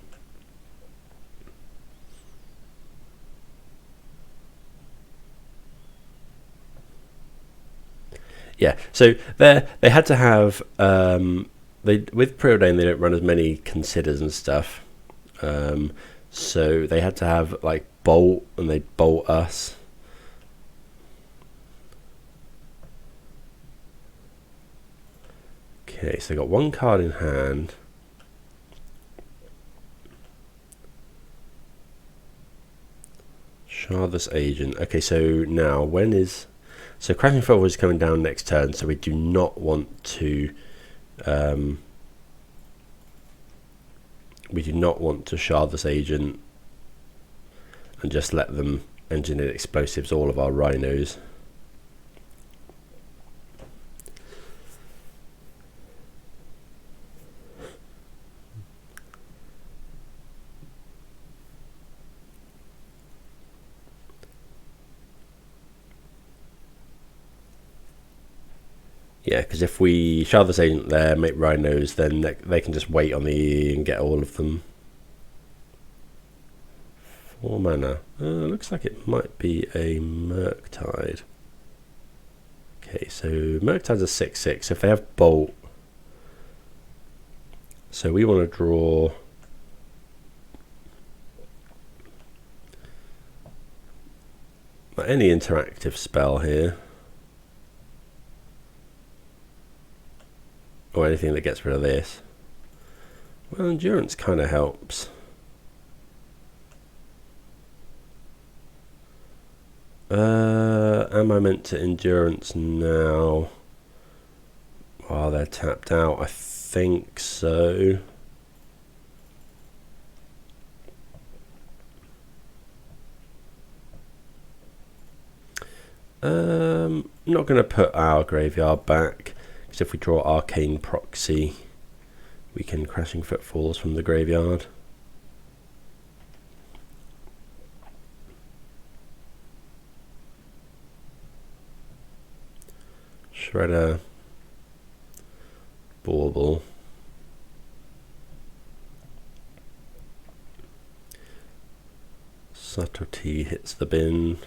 Yeah, so they had to have with Preordain they don't run as many considers and stuff. So they had to have like bolt, and they'd bolt us. Okay, so they got 1 card in hand. Shardless Agent. Okay, so now when is... So Crashing Footfalls is coming down next turn, so we do not want to... we do not want to Shardless Agent and just let them engineer explosives all of our Rhinos. Yeah, because if we Shardless Agent there, make Rhinos, then they can just wait on the E and get all of them. 4 mana. Looks like it might be a Murktide. Okay, so Murktide's a 6/6. If they have Bolt, so we want to draw... any interactive spell here. or anything that gets rid of this. Well, endurance kind of helps. Am I meant to endurance now while they're tapped out? I think so. Not going to put our graveyard back, because if we draw Arcane Proxy, we can Crashing Footfalls from the graveyard. Shredder, Bauble. Subtlety hits the bin.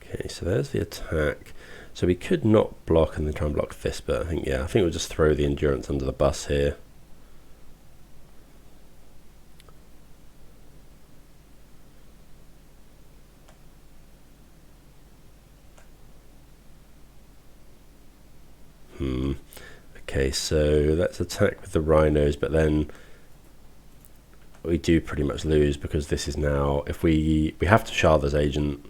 Okay, so there's the attack. So we could not block and then try and block this, but I think we'll just throw the endurance under the bus here. Okay, so let's attack with the Rhinos, but then we do pretty much lose, because this is now, if we have to Shardless Agent,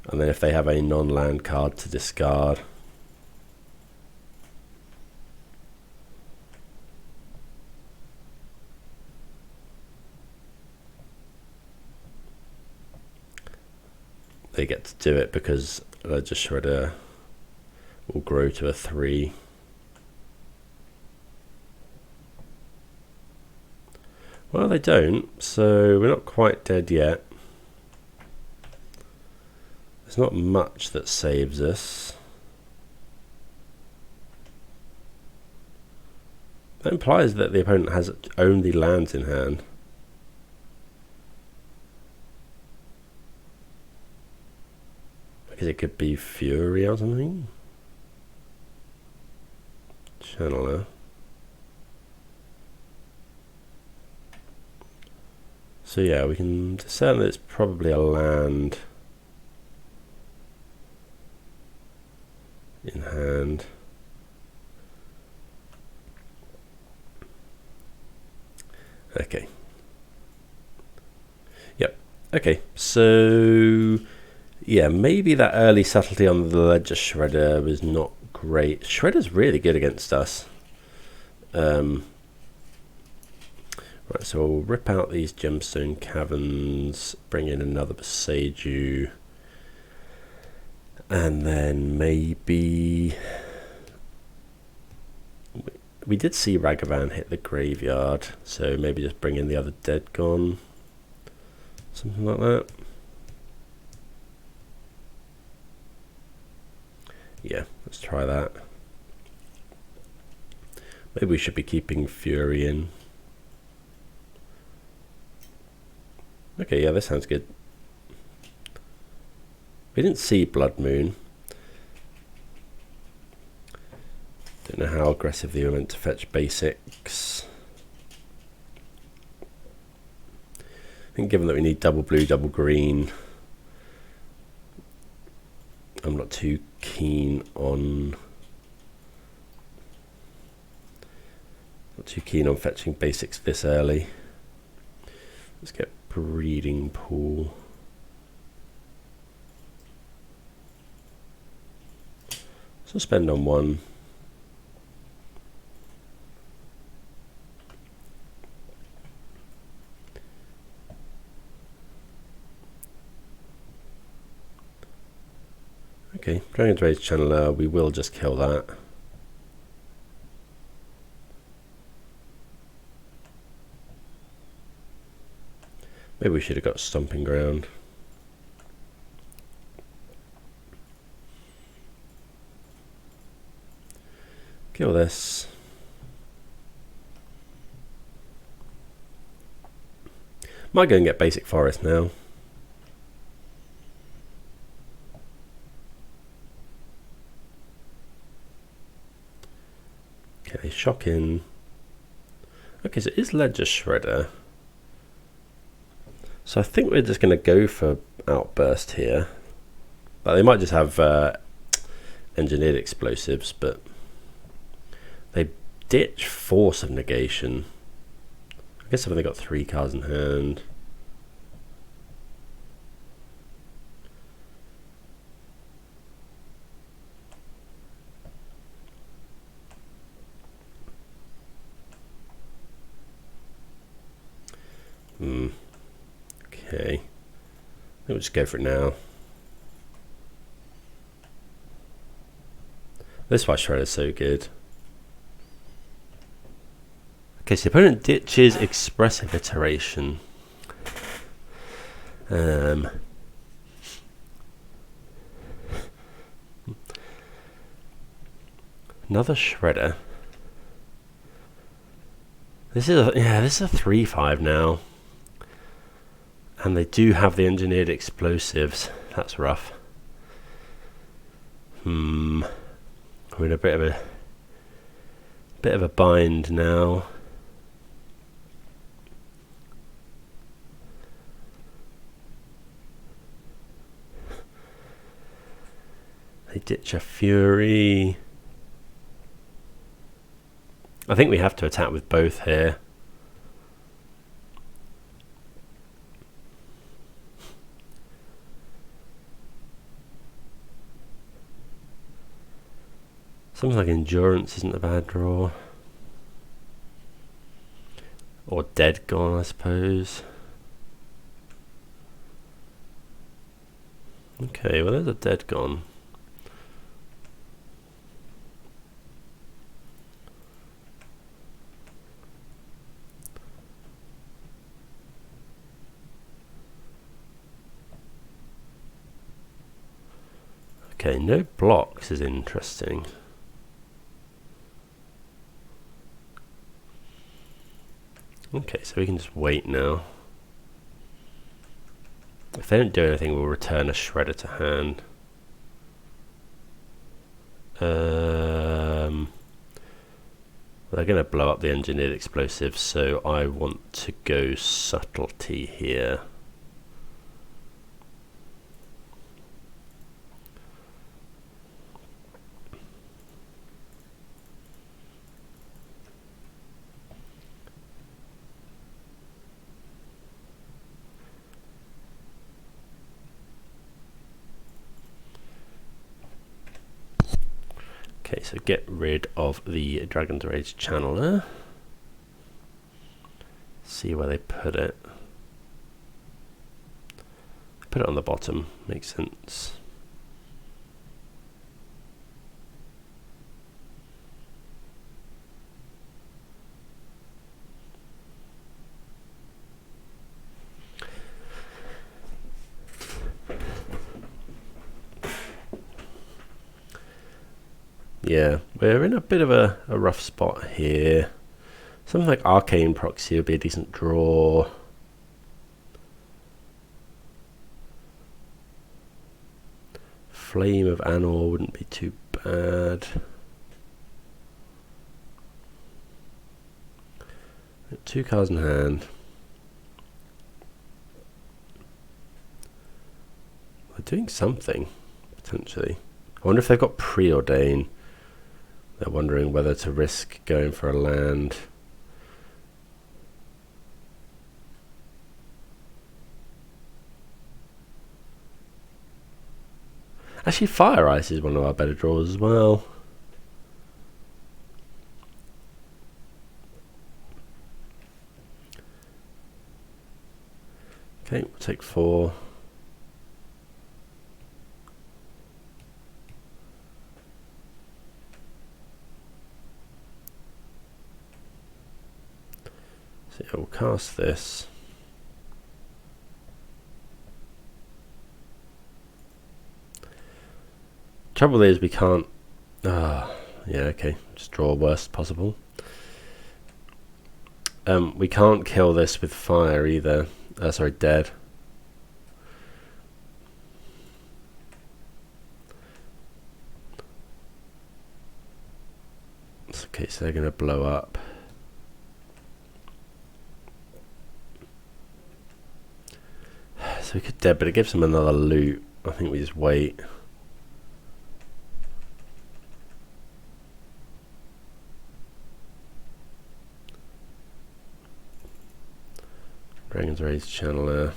and then if they have a non-land card to discard, they get to do it, because Ledger Shredder will grow to a 3. Well, they don't, so we're not quite dead yet. There's not much that saves us. That implies that the opponent has only lands in hand. Because it could be Fury or something. Channeler. So yeah, we can discern that it's probably a land in hand. Okay. Yep. Okay, so yeah, maybe that early subtlety on the Ledger Shredder was not great. Shredder's really good against us. Right, so we'll rip out these Gemstone Caverns, bring in another Boseiju, and then maybe we did see Ragavan hit the graveyard, so maybe just bring in the other Dead Gone, something like that. Yeah, let's try that. Maybe we should be keeping Fury in. Okay, yeah, this sounds good. We didn't see Blood Moon. Don't know how aggressive they were meant to fetch basics. I think given that we need double blue, double green, I'm not too keen on fetching basics this early. Let's get Breeding Pool. So spend on one. Okay, Dragon's Rage Channeler, we will just kill that. Maybe we should have got Stomping Ground. Kill this. Might go and get Basic Forest now. Okay, shocking. Okay, so it is Ledger Shredder. So I think we're just going to go for Outburst here. But they might just have engineered explosives, but they ditch Force of Negation. I guess I've only got 3 cards in hand. Okay. I think we'll just go for it now. This White Shredder is so good. Okay, so the opponent ditches Expressive Iteration. Another Shredder. This is a 3/5 now. And they do have the engineered explosives. That's rough. We're in a bit of a bind now. They ditch a Fury. I think we have to attack with both here. Something like Endurance isn't a bad draw. Or Dead Gone, I suppose. Okay, well there's a Dead Gone. Okay, no blocks is interesting. Okay, so we can just wait now. If they don't do anything, we'll return a Shredder to hand. They're going to blow up the engineered explosives, so I want to go Subtlety here. Okay, so get rid of the Dragon's Rage Channeler. See where they put it. Put it on the bottom, makes sense. Yeah, we're in a bit of a rough spot here. Something like Arcane Proxy would be a decent draw. Flame of Anor wouldn't be too bad. 2 cards in hand. They're doing something, potentially. I wonder if they've got Preordain. They're wondering whether to risk going for a land. Actually, Fire Ice is one of our better draws as well. Okay, we'll take 4. So we'll cast this. Trouble is we can't. Yeah, okay. Just draw worst possible. We can't kill this with fire either. Sorry, dead. Okay, so they're going to blow up. So we could dead, but it gives them another loot. I think we just wait. Dragon's Rage Channeler.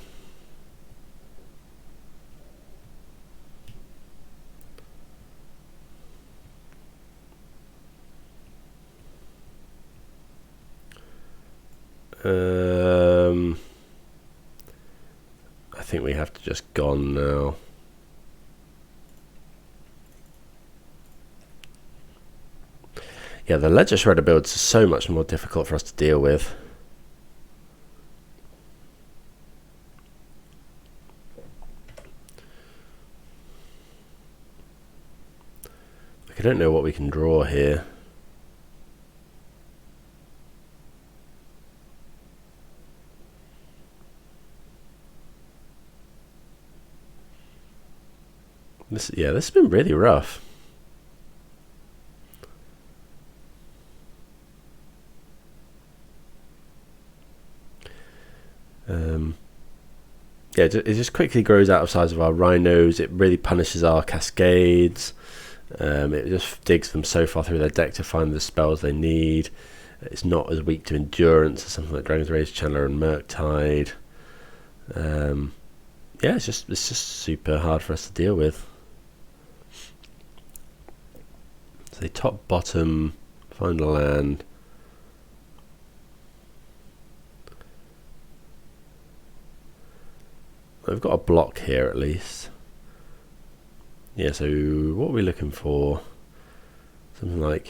I think we have to just gone now. Yeah, the Ledger Shredder builds are so much more difficult for us to deal with. I don't know what we can draw here. This has been really rough. Yeah, it just quickly grows out of size of our Rhinos. It really punishes our Cascades. It just digs them so far through their deck to find the spells they need. It's not as weak to Endurance as something like Dragon's Rage Channeler and Murktide. Yeah, it's just super hard for us to deal with. So top, bottom, find a land. I've got a block here at least. Yeah, so what are we looking for? Something like,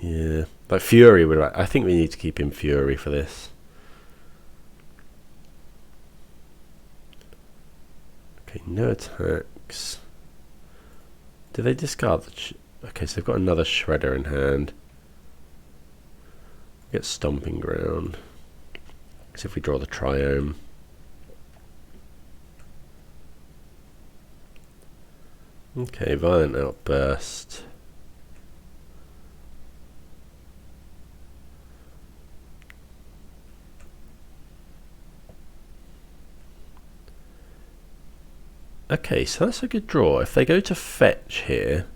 yeah, like Fury. I think we need to keep in Fury for this. Okay, no attacks. Do they discard the... Okay, so they've got another Shredder in hand. Get Stomping Ground. So if we draw the Triome. Okay, Violent Outburst. Okay, so that's a good draw. If they go to fetch here,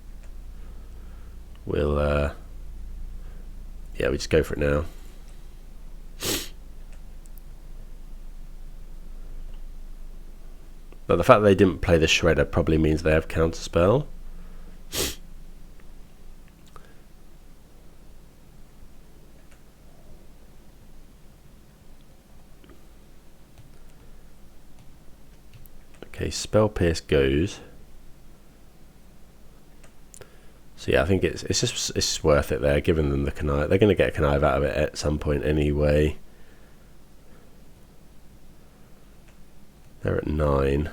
we'll yeah, we just go for it now. But the fact that they didn't play the Shredder probably means they have Counterspell. Okay, Spell Pierce goes. So yeah, I think it's worth it there, giving them the connive. They're going to get a connive out of it at some point anyway. They're at 9.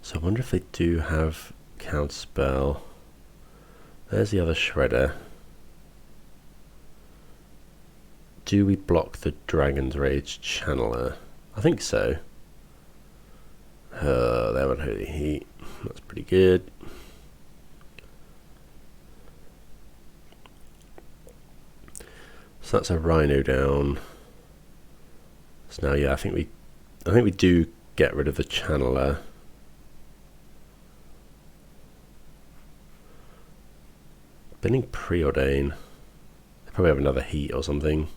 So I wonder if they do have Counterspell. There's the other Shredder. Do we block the Dragon's Rage Channeler? I think so. That would Holy Heat. That's pretty good. So that's a Rhino down. So now, yeah, I think we do get rid of the Channeler. Binning Preordain. They probably have another Heat or something.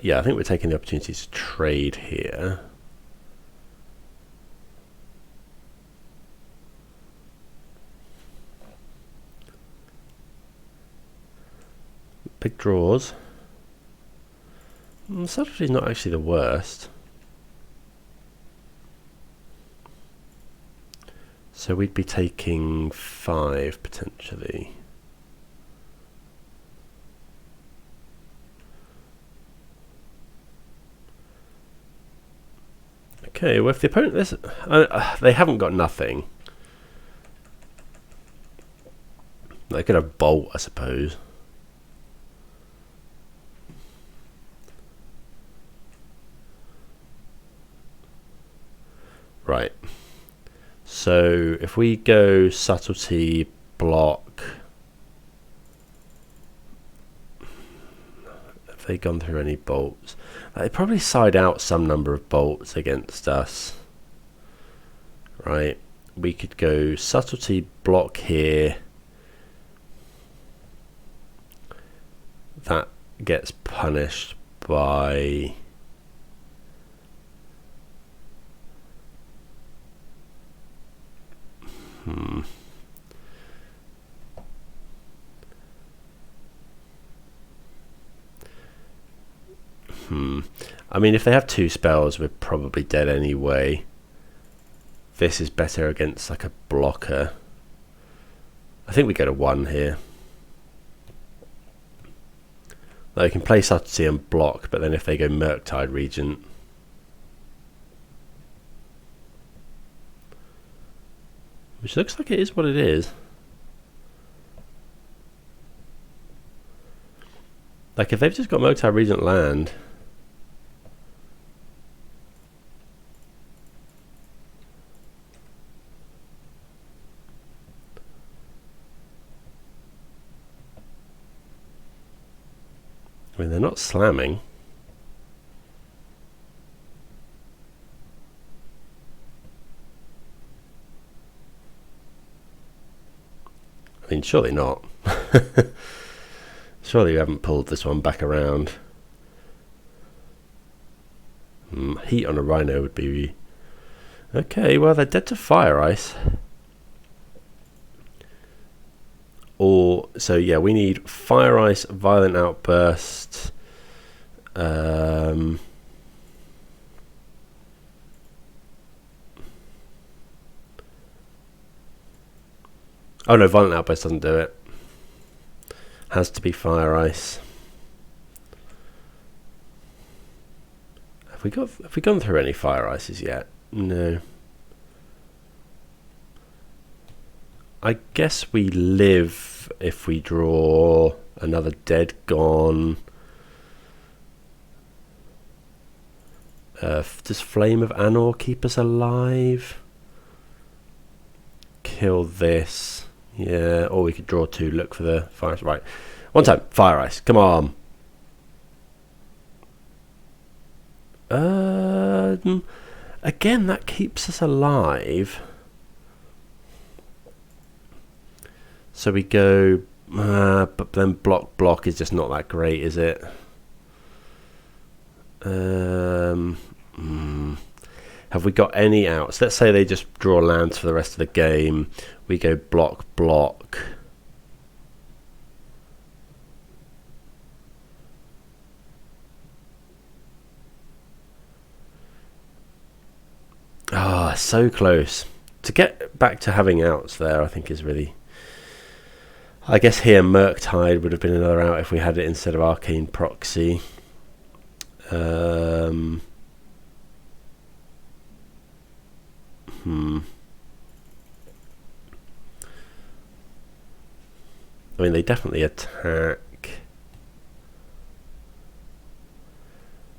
Yeah, I think we're taking the opportunity to trade here. Big draws. Subtlety is not actually the worst. So we'd be taking 5 potentially. Okay, well if the opponent they haven't got nothing. They could have Bolt, I suppose. Right. So if we go Subtlety, block, have they gone through any bolts? They probably side out some number of bolts against us. Right. We could go Subtlety, block here. That gets punished by I mean, if they have 2 spells, we're probably dead anyway. This is better against like a blocker. I think we go to 1 here. They can play Subtlety and block, but then if they go Murktide Regent, which looks like it is what it is. Like if they've just got Murktide Regent land, I mean, they're not slamming. I mean, surely not. Surely you haven't pulled this one back around. Heat on a Rhino would be... Okay, well, they're dead to Fire Ice. Or, so yeah, we need Fire Ice, Violent Outburst. Oh no, Violent Outburst doesn't do it. Has to be Fire Ice. Have we gone through any Fire Ices yet? No. I guess we live if we draw another Dead Gone. Does Flame of Anor keep us alive? Kill this. Yeah, or we could draw 2, look for the Fire Ice. Right. One time, Fire Ice. Come on. Again, that keeps us alive. So we go, but then block is just not that great, is it? Have we got any outs? Let's say they just draw lands for the rest of the game. We go block. Ah, so close. To get back to having outs there, I think is really... I guess here Murktide would have been another out if we had it instead of Arcane Proxy. I mean, they definitely attack.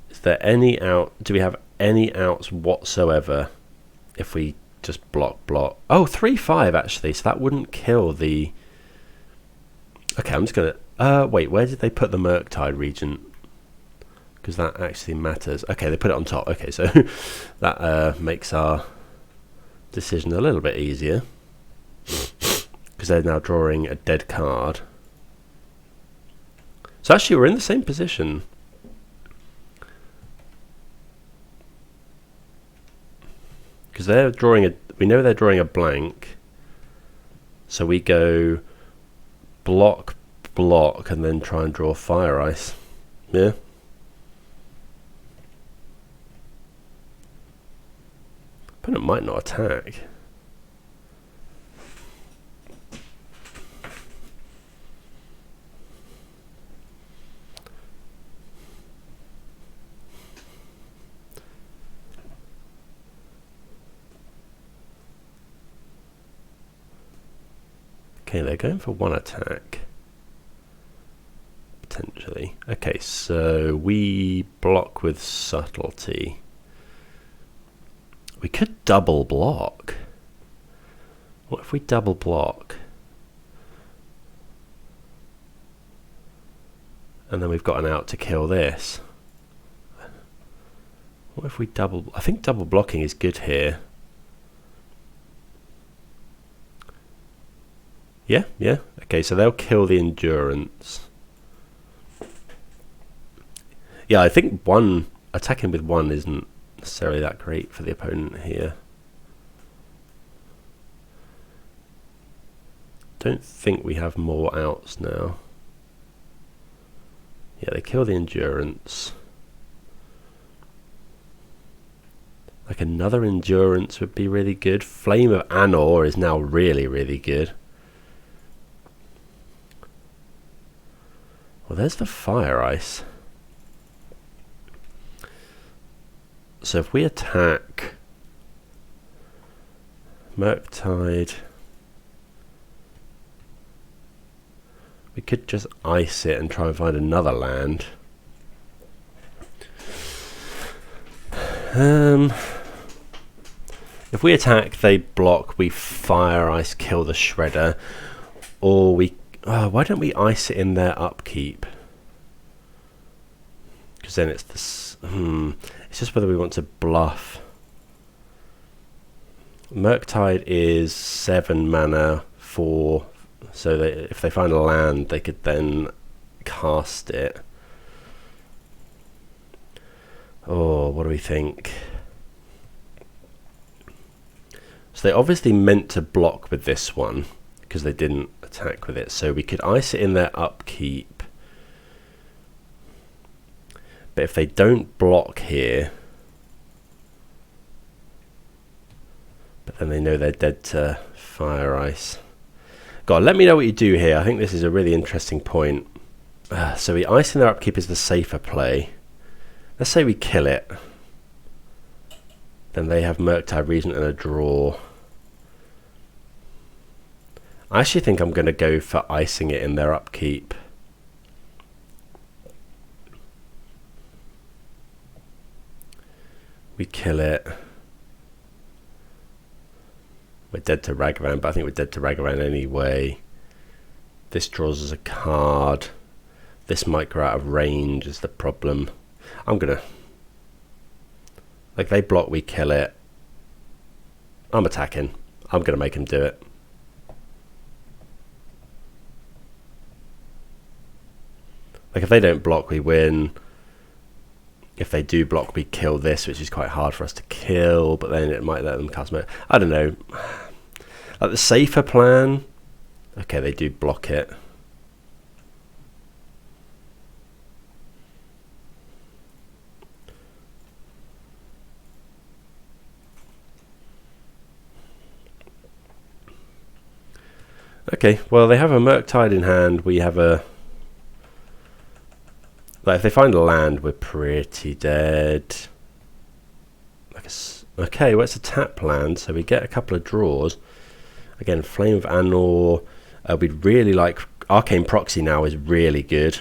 Is there any out? Do we have any outs whatsoever if we just block? Oh, 3/5 actually, so that wouldn't kill the... Okay, I'm just going to... wait, where did they put the Murktide Regent? Because that actually matters. Okay, they put it on top. Okay, so that makes our decision a little bit easier. Because they're now drawing a dead card. So actually we're in the same position. Because they're drawing a... We know they're drawing a blank. So we go... block and then try and draw Fire Ice. Yeah. Opponent might not attack. Okay, they're going for 1 attack. Potentially. Okay, so we block with Subtlety. We could double block. What if we double block? And then we've got an out to kill this. What if we double... I think double blocking is good here. Yeah, yeah. Okay, so they'll kill the endurance. Yeah, I think attacking with one isn't necessarily that great for the opponent here. Don't think we have more outs now. Yeah, they kill the endurance. Like another endurance would be really good. Flame of Anor is now really, really good. Well, there's the fire ice. So if we attack Murktide, we could just ice it and try and find another land. If we attack, they block, we fire ice, kill the shredder, or we... why don't we ice it in their upkeep? Because then it's this... It's just whether we want to bluff. Murktide is 7 mana, 4... So if they find a land, they could then cast it. Oh, what do we think? So they obviously meant to block with this one because they didn't attack with it. So we could ice it in their upkeep. But if they don't block here, but then they know they're dead to fire ice. God, let me know what you do here. I think this is a really interesting point. So we ice in their upkeep is the safer play. Let's say we kill it. Then they have Murktide Regent and a draw. I actually think I'm going to go for icing it in their upkeep. We kill it. We're dead to Ragavan, but I think we're dead to Ragavan anyway. This draws us a card. This might go out of range is the problem. I'm gonna... Like, they block, we kill it. I'm attacking. I'm gonna make him do it. Like, if they don't block, we win. If they do block, we kill this, which is quite hard for us to kill, but then it might let them cast mode. I don't know. Like the safer plan... Okay, they do block it. Okay, well, they have a Murktide in hand. We have a... Like, if they find a land, we're pretty dead. Like okay, well, it's a tap land, so we get a couple of draws. Again, Flame of Anor. We'd really like... Arcane Proxy now is really good.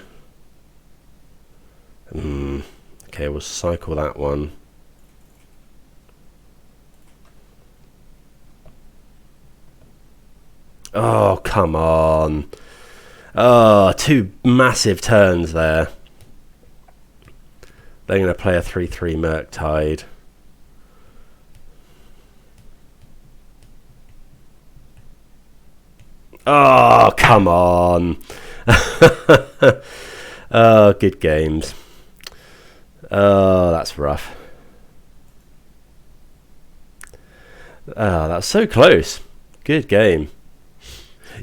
Okay, we'll cycle that one. Oh, come on. Oh, 2 massive turns there. They're going to play a 3/3 Murktide. Oh, come on. Oh, good games. Oh, that's rough. Oh, that's so close. Good game.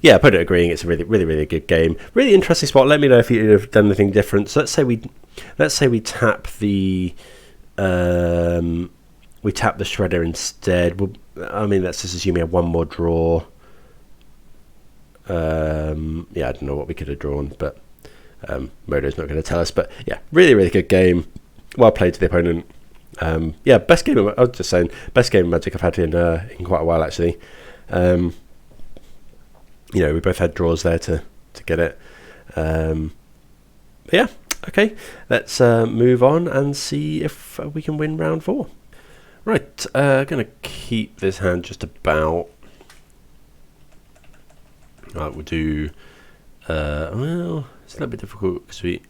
Yeah, I put it agreeing. It's a really, really, really good game. Really interesting spot. Let me know if you've done anything different. So let's say we tap the shredder instead. I mean, let's just assume we have one more draw. Yeah, I don't know what we could have drawn, but Modo's not going to tell us. But yeah, really, really good game. Well played to the opponent. Yeah, best game. I was just saying, best game of Magic I've had in quite a while actually. You know, we both had draws there to get it. Yeah, okay. Let's move on and see if we can win round 4. Right, gonna keep this hand just about. Right, we'll do. Well, it's a little bit difficult because we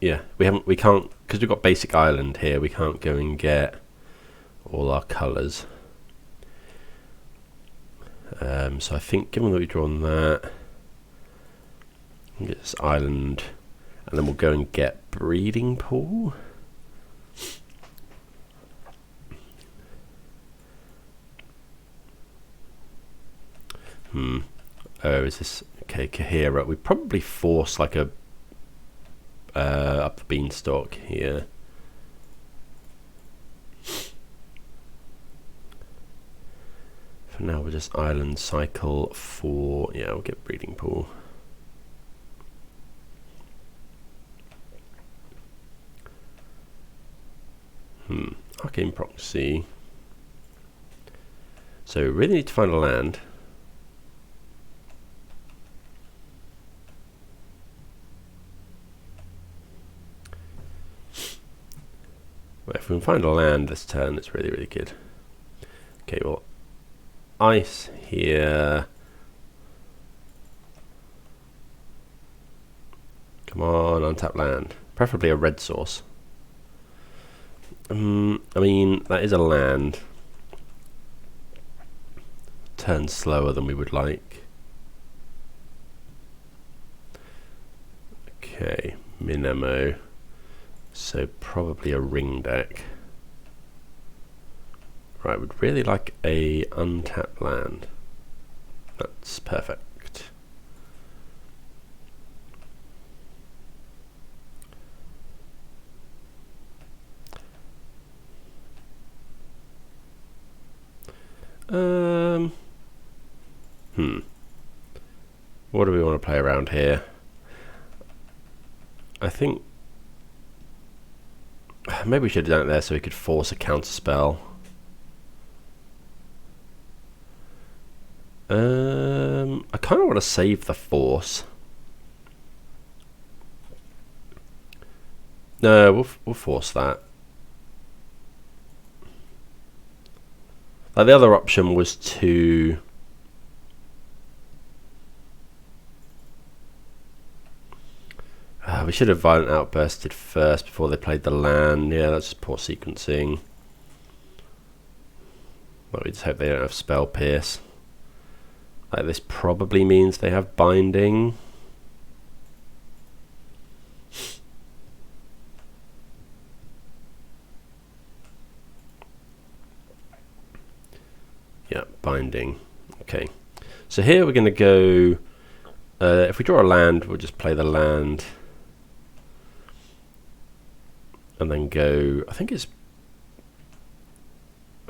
can't, because we've got basic island here. We can't go and get all our colours. So I think, given that we've drawn that, we'll get this island, and then we'll go and get breeding pool. Oh, is this okay? Kahira. We probably force like a up the beanstalk here. For now, we'll just island cycle for. Yeah, we'll get breeding pool. Arcane Proxy. So we really need to find a land. Well, if we can find a land this turn, it's really, really good. Okay, well, ice here. Come on, untap land. Preferably a red source. I mean, that is a land. Turns slower than we would like. Okay, Minamo. So probably a ring deck. Right, would really like a untapped land. That's perfect. What do we want to play around here? I think maybe we should have done it there so we could force a counter spell. I kind of want to save the force. No, we'll force that. Like the other option was to we should have Violent Outbursted first before they played the land. Yeah, that's just poor sequencing. But we just hope they don't have Spell Pierce. Like this probably means they have Binding. Yeah, Binding. Okay. So here we're going to go. If we draw a land, we'll just play the land. And then go. I think it's.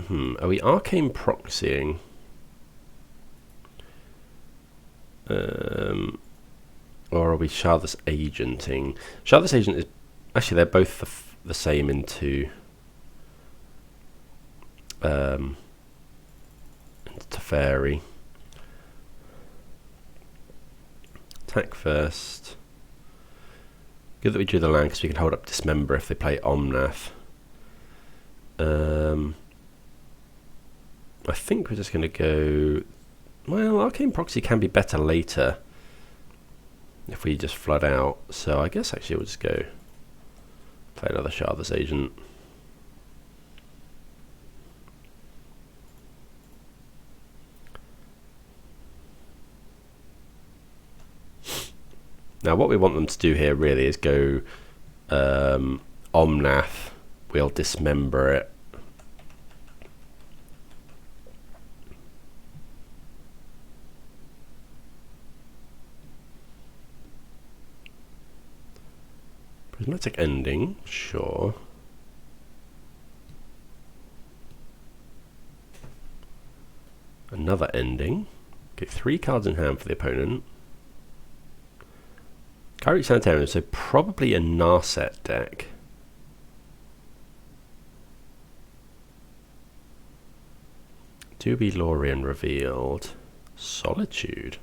Are we Arcane Proxying? Or are we Shardless Agenting? Shardless Agent is. Actually, they're both the same into. Into Teferi. Attack first. Good that we drew the land because we can hold up Dismember if they play Omnath. I think we're just going to go. Well, Arcane Proxy can be better later if we just flood out. So I guess actually we'll just go play another Shardless Agent. Now what we want them to do here really is go Omnath, we'll Dismember it. Prismatic Ending, sure. Another Ending. Okay, 3 cards in hand for the opponent. Kyric Sanitarium, so probably a Narset deck. Do be Lórien Revealed. Solitude.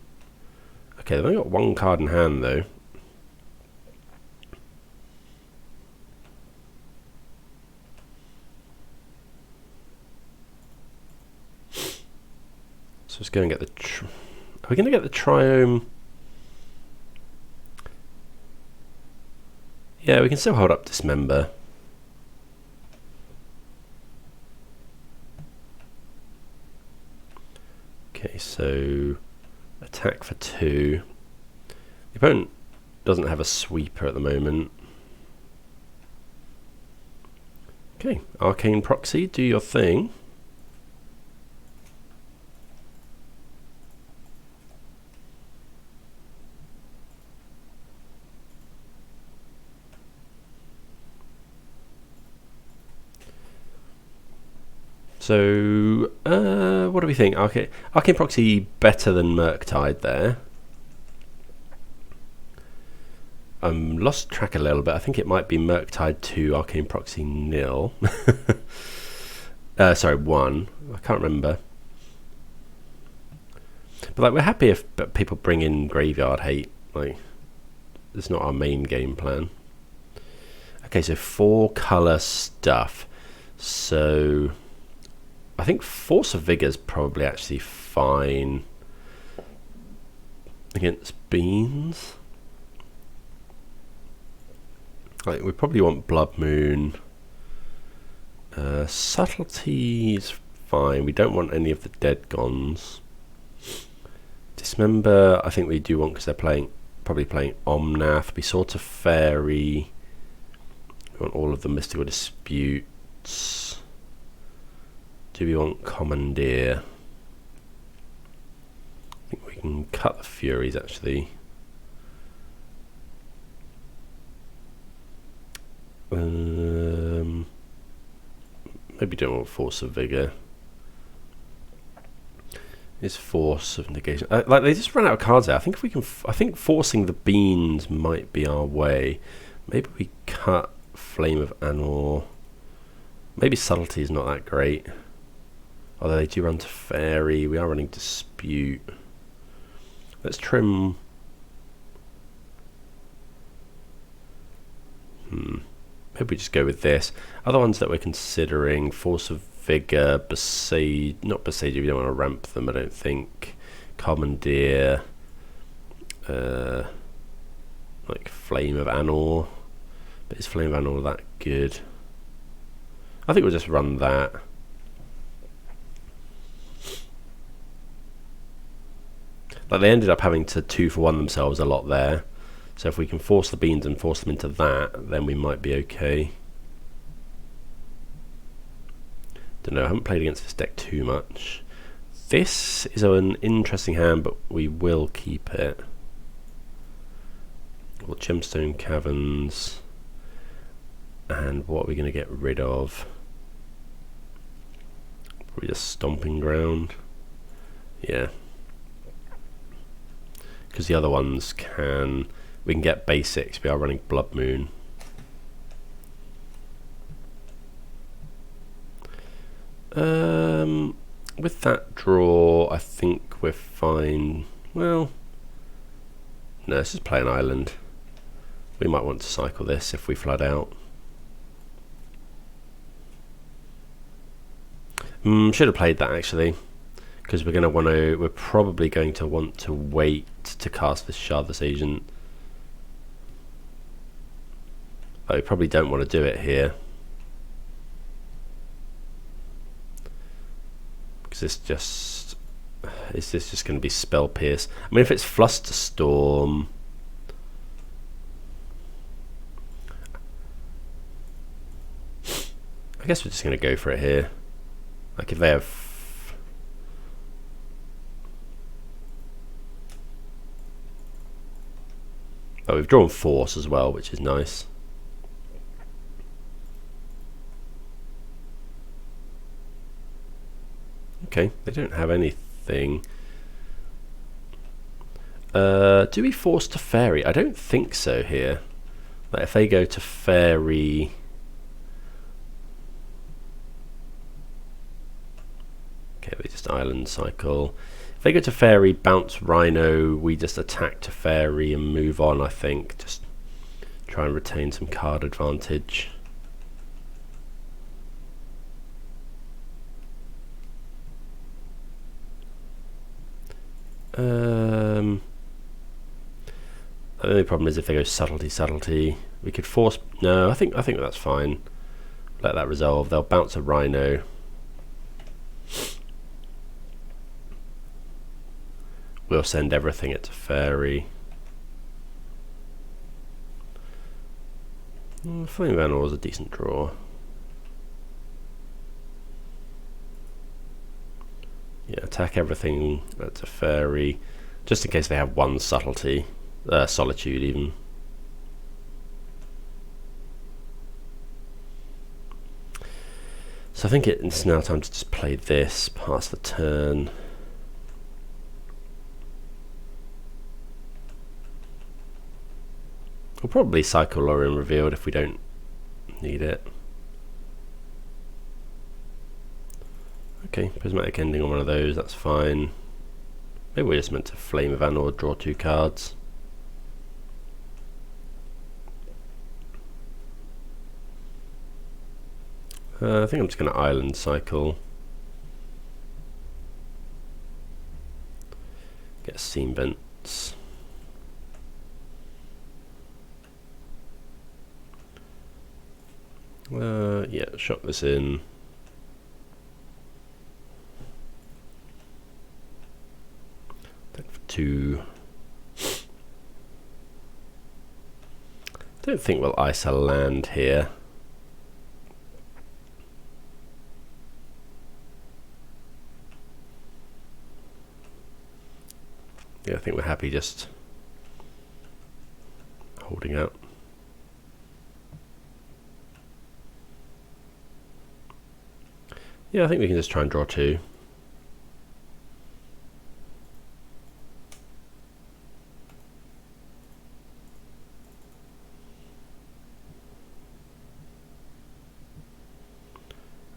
Okay, they've only got 1 card in hand though. So let's go and get the... Are we going to get the Triome? Yeah, we can still hold up Dismember. Okay, so attack for 2. The opponent doesn't have a sweeper at the moment. Okay, Arcane Proxy, do your thing. So, what do we think? Arcane Proxy better than Murktide there. Lost track a little bit. I think it might be Murktide 2, Arcane Proxy 0. Sorry, 1. I can't remember. But like, we're happy if people bring in Graveyard Hate. Like, it's not our main game plan. Okay, so 4 colour stuff. So I think Force of Vigor is probably actually fine against beans. Like, we probably want Blood Moon. Subtlety is fine. We don't want any of the Dead Gons. Dismember, I think we do want, because they're probably playing Omnath. We sort of Fairy. We want all of the Mystical Disputes. Do we want Commandeer? I think we can cut the Furies actually. Maybe don't want Force of Vigor. Is Force of Negation? Like, they just run out of cards there. I think if we can, I think forcing the beans might be our way. Maybe we cut Flame of Anor. Maybe Subtlety is not that great. Although they do run to Fairy. We are running Dispute. Let's trim. Maybe we just go with this. Other ones that we're considering: Force of Vigor, Boseiju. Not Boseiju. We don't want to ramp them, I don't think. Commandeer. Like Flame of Anor. But is Flame of Anor that good? I think we'll just run that. Like, they ended up having to 2-for-1 themselves a lot there. So if we can force the beans and force them into that, then we might be okay. Don't know, I haven't played against this deck too much. This is an interesting hand, but we will keep it. Well, Gemstone Caverns. And what are we going to get rid of? Probably just Stomping Ground. Yeah. Because the other ones we can get basics. We are running Blood Moon. With that draw, I think we're fine. Well, no, let's just play an island. We might want to cycle this if we flood out. Should have played that actually, because we're probably going to want to wait to cast this Shardless Agent. I probably don't want to do it here, because is this just going to be Spell Pierce? I mean, if it's Flusterstorm, I guess we're just going to go for it here. Like, if they have... Oh, we've drawn Force as well, which is nice. Okay, they don't have anything. Do we force to Fairy? I don't think so here. Like, if they go to Fairy... Okay, we just island cycle. If they go to Fairy, bounce Rhino, we just attack to Fairy and move on, I think. Just try and retain some card advantage. The only problem is if they go subtlety, we could force. No, I think that's fine. Let that resolve. They'll bounce a Rhino. We'll send everything at Fairy. Flame of Anor is a decent draw. Yeah, attack everything at Fairy, just in case they have one subtlety, solitude even. So I think it's now time to just play this, pass the turn. We'll probably cycle Lórien Revealed if we don't need it. Okay, prismatic ending on one of those, that's fine. Maybe we're just meant to Flame of Anor, draw 2 cards. I think I'm just going to island cycle. Get Seam Vents. Yeah, shot this in. Then for 2. Don't think we'll ice a land here. Yeah, I think we're happy just holding out. Yeah, I think we can just try and draw 2.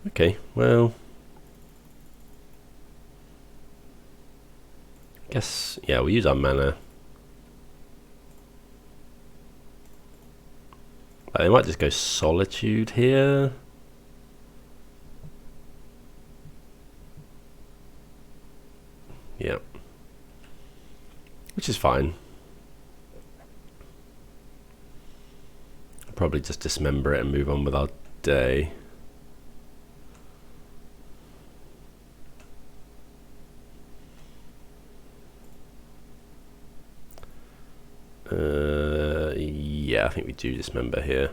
Okay, well, I guess, yeah, we'll use our mana. They might just go Solitude here. Yeah, which is fine. Probably just dismember it and move on with our day. Yeah, I think we do dismember here.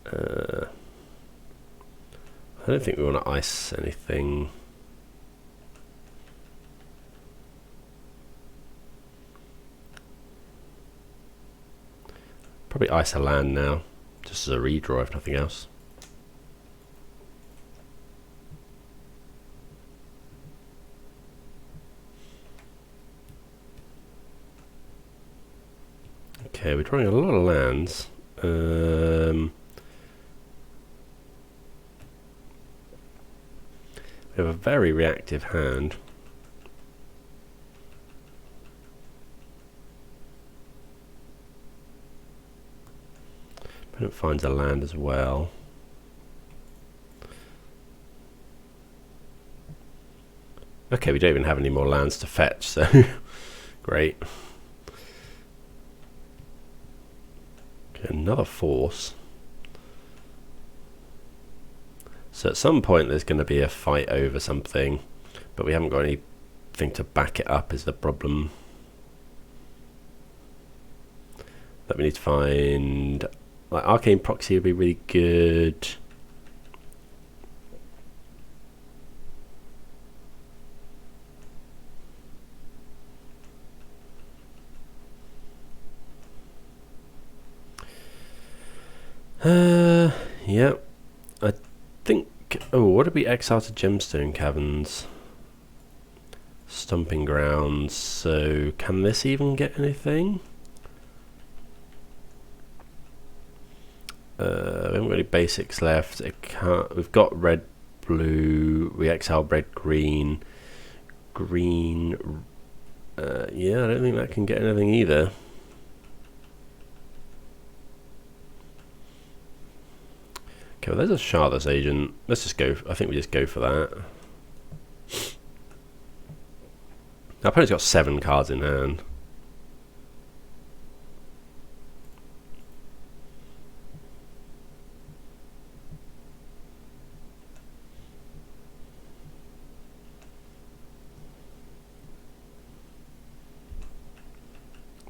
I don't think we want to ice anything. Probably ice a land now, just as a redraw if nothing else. Okay, we're drawing a lot of lands. We have a very reactive hand. Opponent finds a land as well. Okay, we don't even have any more lands to fetch, so great. Okay, another force. So at some point there's going to be a fight over something, but we haven't got anything to back it up is the problem. That we need to find, like, Arcane Proxy would be really good. Yeah, I think. Oh, what did we exile to Gemstone Caverns? Stomping Grounds. So can this even get anything? We haven't got any basics left. It can't. We've got red, blue. We exile red, green, green. Yeah, I don't think that can get anything either. Okay, well, there's a Shardless Agent. Let's just go. I think we just go for that. Our opponent's got 7 cards in hand.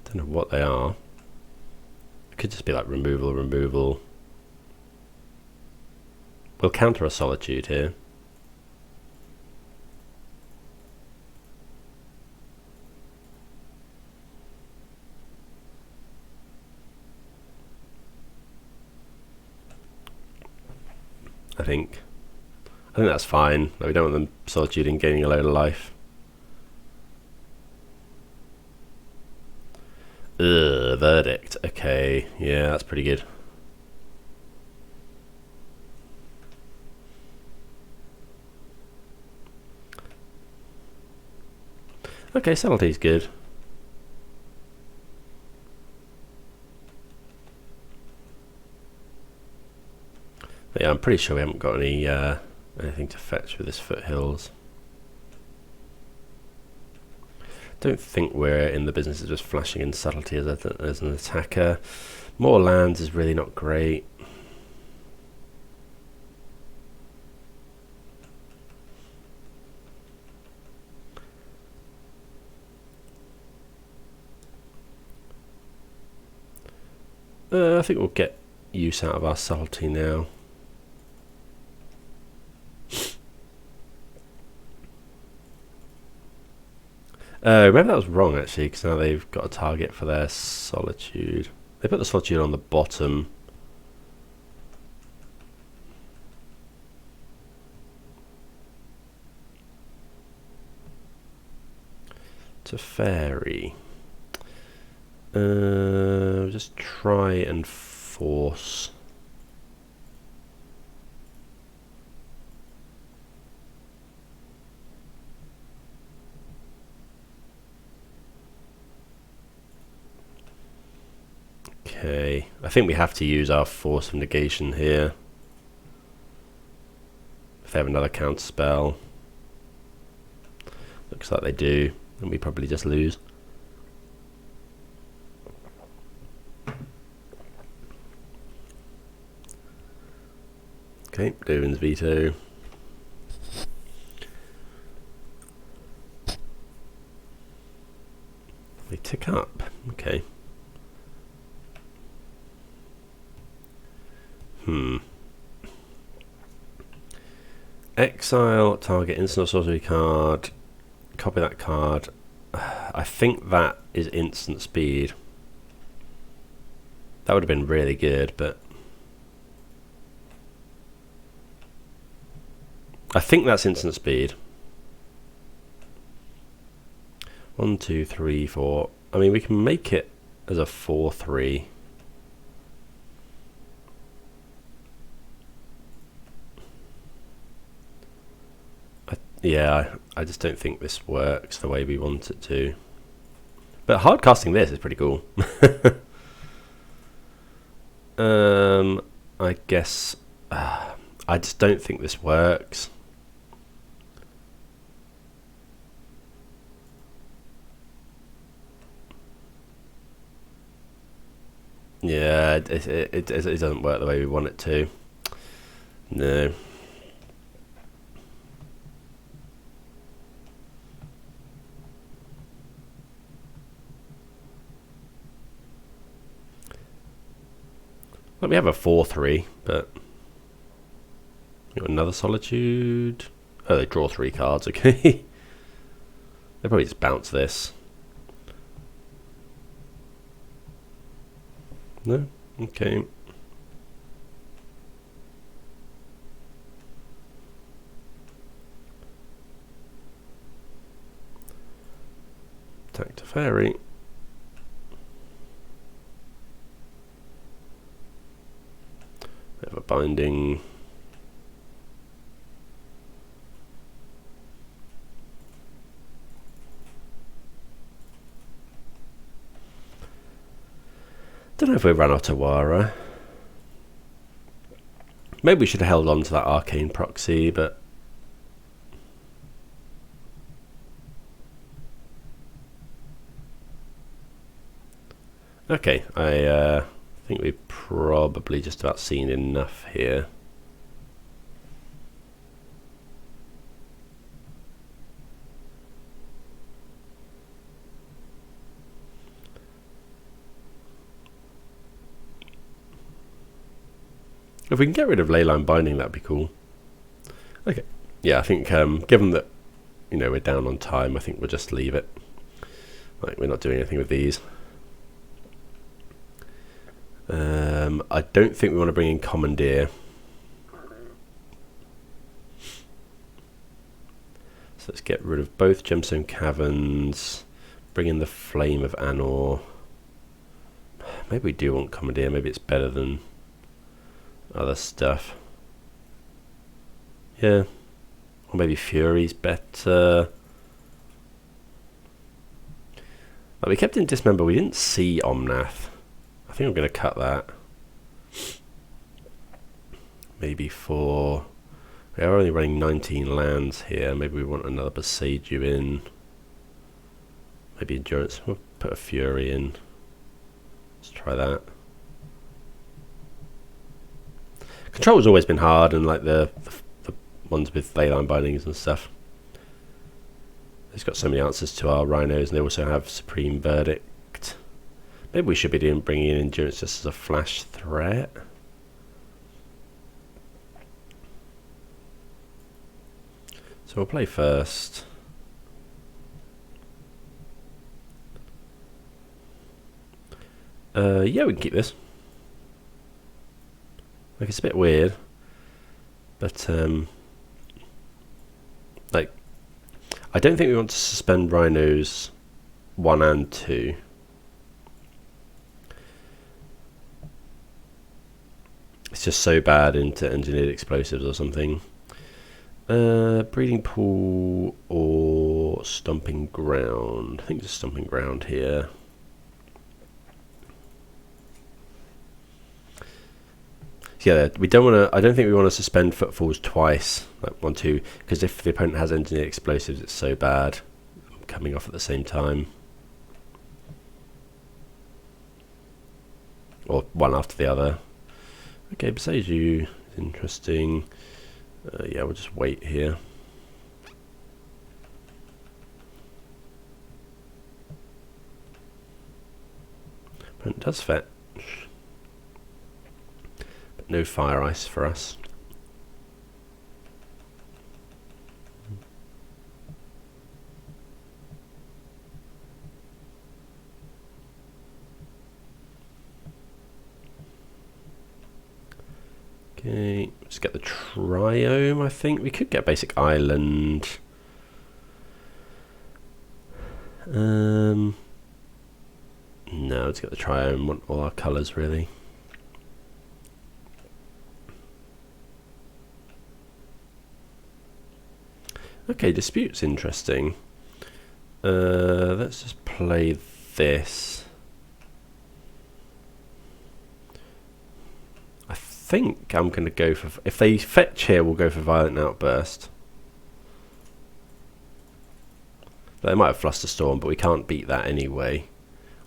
Don't know what they are. It could just be like removal, removal. We'll counter a Solitude here. I think that's fine. We don't want them Solitude and gaining a load of life. Verdict. Okay, yeah, that's pretty good. Okay, Subtlety's good. But yeah, I'm pretty sure we haven't got any anything to fetch with this Foothills. Don't think we're in the business of just flashing in Subtlety as an attacker. More lands is really not great. I think we'll get use out of our Subtlety now. Maybe that was wrong actually, because now they've got a target for their Solitude. They put the Solitude on the bottom. Teferi. Just try and force. Okay, I think we have to use our Force of Negation here. If they have another counter spell. Looks like they do, and we probably just lose. Okay, Dovin's Veto. They tick up, okay. Exile target instant or sorcery card. Copy that card. I think that is instant speed. That would have been really good, but I think that's instant speed. 1, 2, 3, 4. I mean, we can make it as a 4/3. Yeah, I just don't think this works the way we want it to. But hard casting this is pretty cool. I guess I just don't think this works. Yeah, it doesn't work the way we want it to. No. Well, we have a 4/3, but got another Solitude. Oh, they draw 3 cards. Okay, they probably just bounce this. No, okay. Attack Teferi. Bit of a binding. Don't know if we run Otawara. Maybe we should have held on to that Arcane Proxy, but... Okay, I think we've probably just about seen enough here. If we can get rid of Leyline Binding, that'd be cool. Okay, yeah, I think given that, you know, we're down on time, I think we'll just leave it. Like, we're not doing anything with these. I don't think we want to bring in Commandeer. So let's get rid of both Gemstone Caverns, bring in the Flame of Anor. Maybe we do want Commandeer, maybe it's better than other stuff. Yeah. Or maybe Fury's better. Like, we kept in Dismember, we didn't see Omnath. I think I'm going to cut that. Maybe for... We are only running 19 lands here. Maybe we want another Boseiju in. Maybe Endurance. We'll put a Fury in. Let's try that. Control's always been hard, and like the ones with Leyline Bindings and stuff. It's got so many answers to our Rhinos, and they also have Supreme Verdict. Maybe we should be bringing in Endurance just as a flash threat. So we'll play first. Yeah, we can keep this. Like, it's a bit weird, but like, I don't think we want to suspend Rhinos 1 and 2. It's just so bad into Engineered Explosives or something. Breeding Pool or Stomping Ground. I think it's Stomping Ground here. Yeah, we don't want to. I don't think we want to suspend Footfalls twice, like 1, 2, because if the opponent has Engineered Explosives, it's so bad coming off at the same time, or one after the other. Okay, Boseiju is interesting. Yeah, we'll just wait here. Opponent does fetch. No Fire Ice for us. Okay, let's get the Triome, I think. We could get Basic Island. No, let's get the Triome. Want all our colours, really. Okay, Dispute's interesting. Let's just play this. I think I'm going to go for... If they fetch here, we'll go for Violent Outburst. They might have Flusterstorm, but we can't beat that anyway.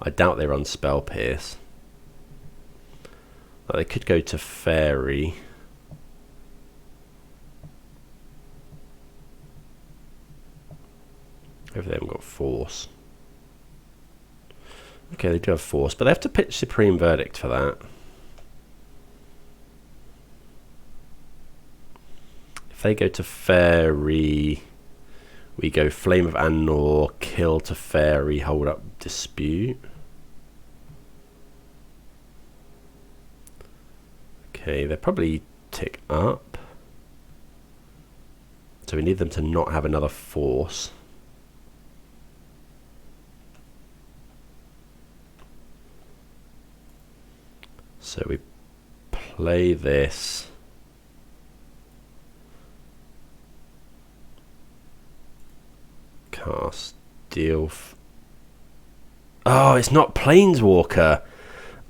I doubt they run Spell Pierce. They could go to Fairy. Hopefully they haven't got Force. Okay, they do have Force, but they have to pitch Supreme Verdict for that. If they go to Fairy, we go Flame of Anor, kill to Fairy, hold up Dispute. Okay, they're probably tick up. So we need them to not have another Force. So we play this. Cast, deal. Oh, it's not Planeswalker.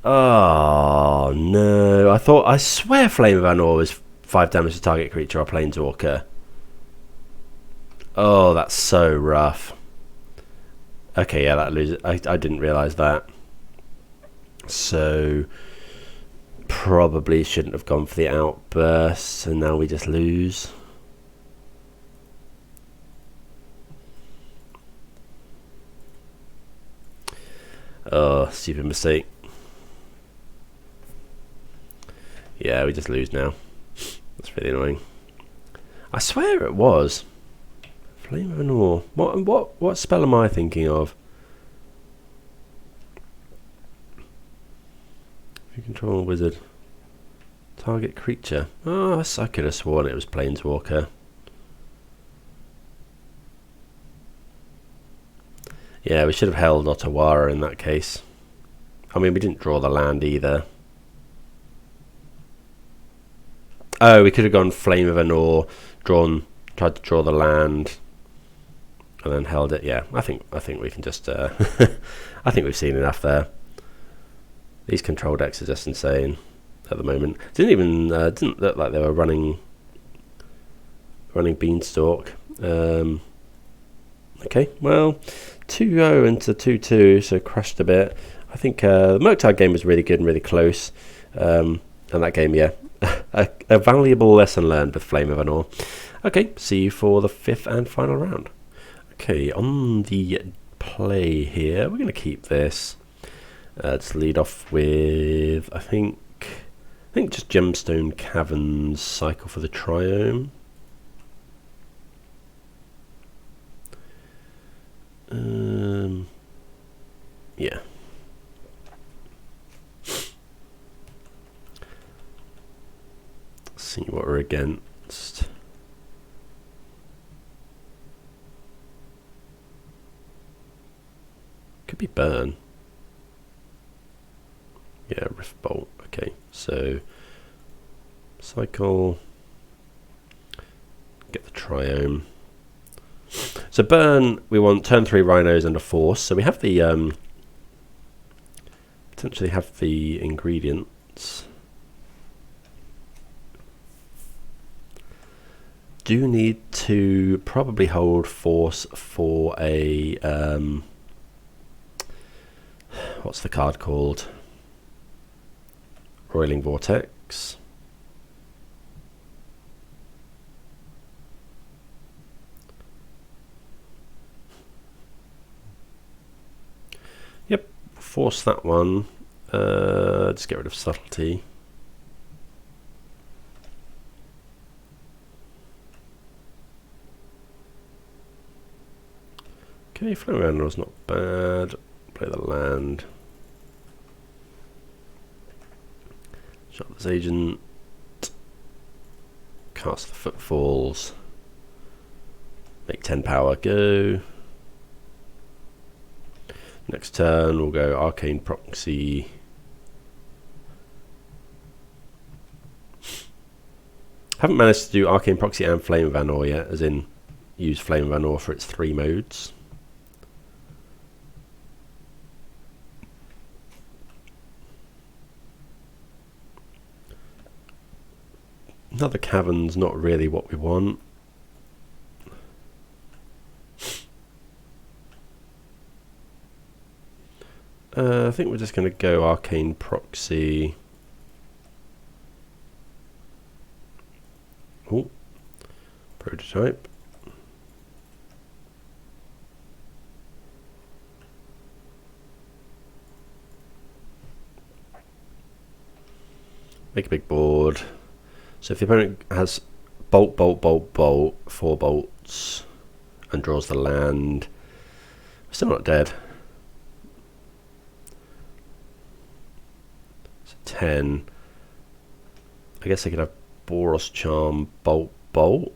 Oh no! I swear Flame of Anor was 5 damage to target creature or planeswalker. Oh, that's so rough. Okay, yeah, that loses. I didn't realise that. So probably shouldn't have gone for the outburst, and now we just lose. Oh, stupid mistake. Yeah, we just lose now. That's really annoying. I swear it was Flame of Anor. What spell am I thinking of? If you control a wizard, target creature. Oh, I could have sworn it was Planeswalker. Yeah, we should have held Otawara in that case. I mean, we didn't draw the land either. Oh, we could have gone Flame of Anor, tried to draw the land, and then held it. Yeah, I think we can just. I think we've seen enough there. These control decks are just insane at the moment. Didn't look like they were running Beanstalk. Okay, well, 2-0 into 2-2, so crashed a bit. I think the Murktide game was really good and really close, and that game, yeah. A valuable lesson learned with Flame of Anor. Okay, see you for the 5th and final round. Okay, on the play here, we're going to keep this. Let's lead off with, I think just Gemstone Caverns, cycle for the Triome. Yeah. See what we're against. Could be burn. Yeah, Rift Bolt. Okay, so cycle. Get the Triome. So burn, we want turn 3 Rhinos and a Force. So we have the potentially have the ingredients. Do need to probably hold Force for a what's the card called? Roiling Vortex. Yep, force that one. Just get rid of Subtlety. Okay, Flame of Anor is not bad. Play the land. Shardless Agent. Cast the Footfalls. Make 10 power, go. Next turn we'll go Arcane Proxy. Haven't managed to do Arcane Proxy and Flame of Anor yet, as in use Flame of Anor for its 3 modes. Another Cavern's not really what we want. I think we're just going to go Arcane Proxy. Oh, prototype. Make a big board. So if the opponent has bolt, bolt, bolt, bolt, 4 bolts, and draws the land, we're still not dead. So 10. I guess I could have Boros Charm, bolt, bolt.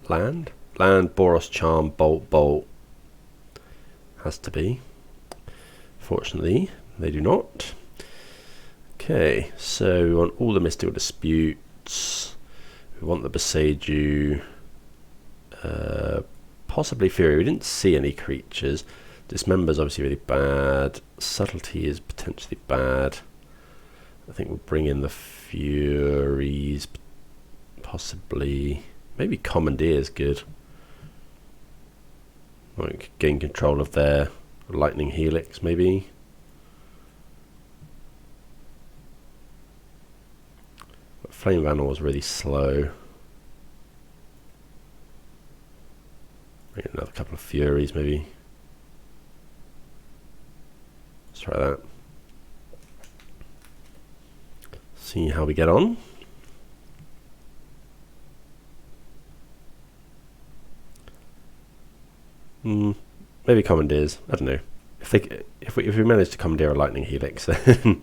Land, Boros Charm, bolt, bolt. Has to be. Fortunately, they do not. Okay, so we want all the mystical disputes. We want the Boseiju. Possibly Fury. We didn't see any creatures. Dismember is obviously really bad. Subtlety is potentially bad. I think we'll bring in the Furies, possibly. Maybe Commandeer is good. Like gain control of their lightning helix, maybe. But Flame of Anor was really slow. Maybe another couple of Furies, maybe. Let's try that. See how we get on. Maybe Commandeers. I don't know. If we manage to commandeer a lightning helix, then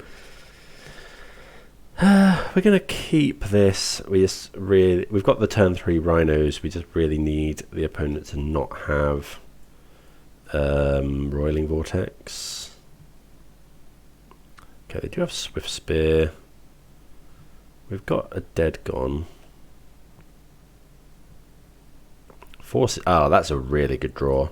we're gonna keep this. We've got the turn 3 Rhinos. We just really need the opponent to not have Roiling Vortex. Okay, they do have Swift Spear. We've got a Dead Gone. Force. Oh, that's a really good draw.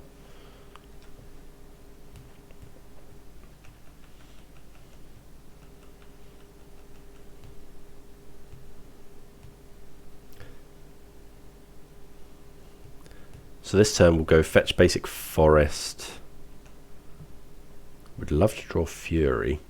So this turn we'll go fetch basic forest. Would love to draw Fury.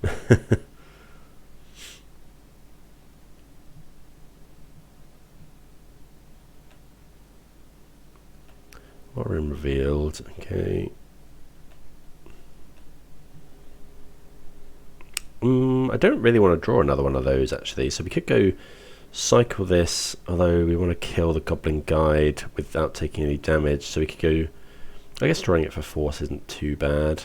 Lórien Revealed, okay. I don't really want to draw another one of those actually, so we could go cycle this, although we want to kill the Goblin Guide without taking any damage, so we could go, I guess drawing it for force isn't too bad.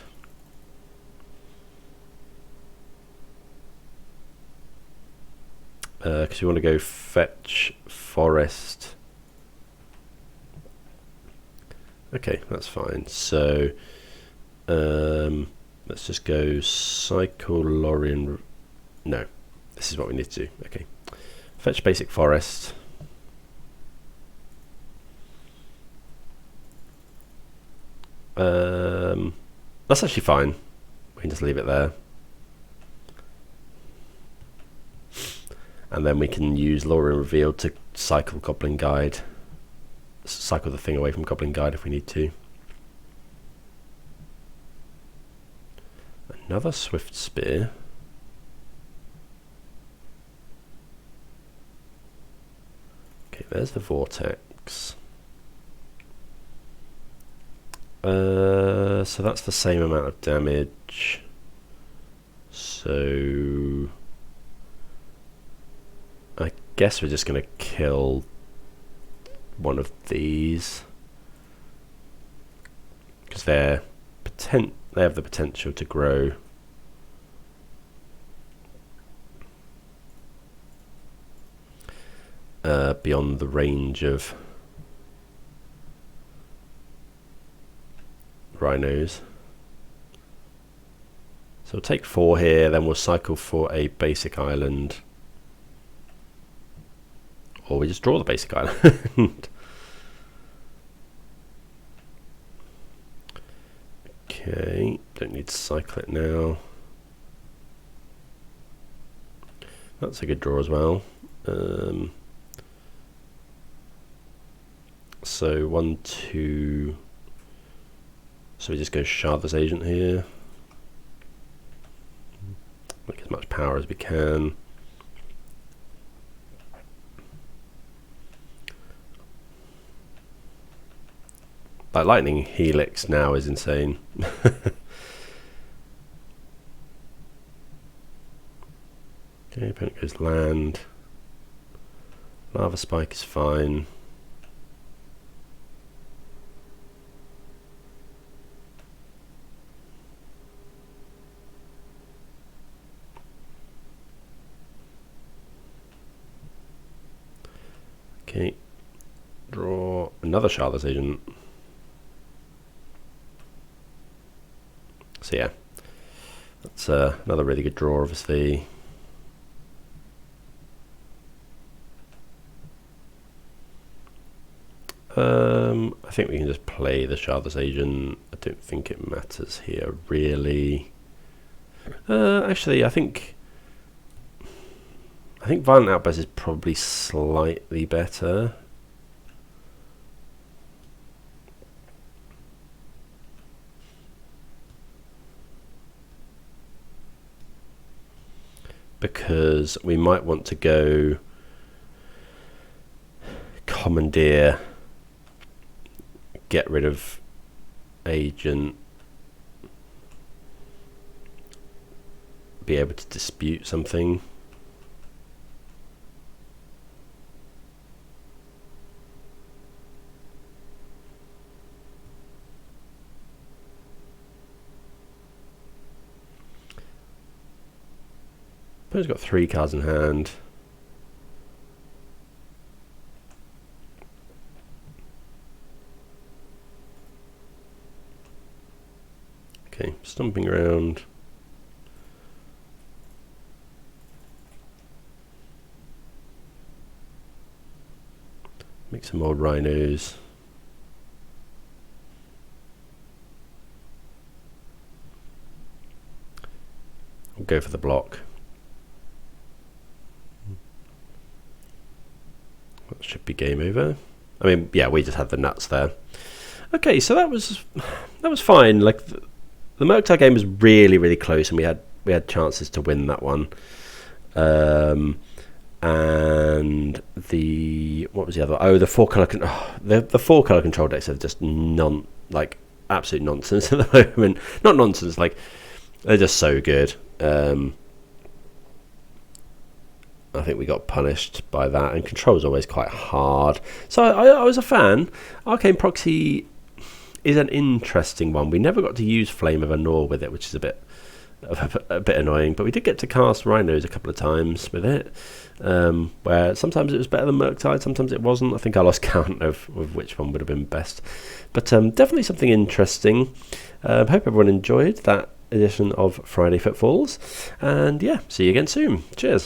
Because we want to go fetch forest. Okay, that's fine. So let's just go cycle Lórien. No, this is what we need to do. Okay, fetch basic forest. That's actually fine. We can just leave it there. And then we can use Lórien Revealed to cycle Goblin Guide. Cycle the thing away from Goblin Guide if we need to. Another Swift Spear. Okay, there's the Vortex. So that's the same amount of damage. So I guess we're just going to kill one of these because they have the potential to grow. Beyond the range of Rhinos. So we'll take 4 here, then we'll cycle for a basic island. Or we just draw the basic island. Okay, don't need to cycle it now. That's a good draw as well. So 1, 2. So we just go Shardless Agent here. Make as much power as we can. Like Lightning Helix now is insane. Okay, opponent goes land. Lava Spike is fine. Okay, draw another Shardless Agent. So yeah, that's another really good draw, obviously. I think we can just play the Shardless Agent. I don't think it matters here, really. Actually, I think I think Violent Outburst is probably slightly better. Because we might want to go Commandeer, get rid of Agent, be able to dispute something. He's got 3 cards in hand. Okay, Stomping Ground. Make some more Rhinos. We'll go for the block. That should be game over. I mean, yeah, we just had the nuts there. Okay, so that was fine. Like the Murktide game was really, really close, and we had chances to win that one. And what was the other? Oh, the 4 color. The 4 color control decks are just absolute nonsense at the moment. Not nonsense, like they're just so good. I think we got punished by that, and control is always quite hard. So I was a fan. Arcane Proxy is an interesting one. We never got to use Flame of Anor with it, which is a bit annoying. But we did get to cast Rhinos a couple of times with it, where sometimes it was better than Murktide, sometimes it wasn't. I think I lost count of which one would have been best. But definitely something interesting. Hope everyone enjoyed that edition of Friday Footfalls. And yeah, see you again soon. Cheers.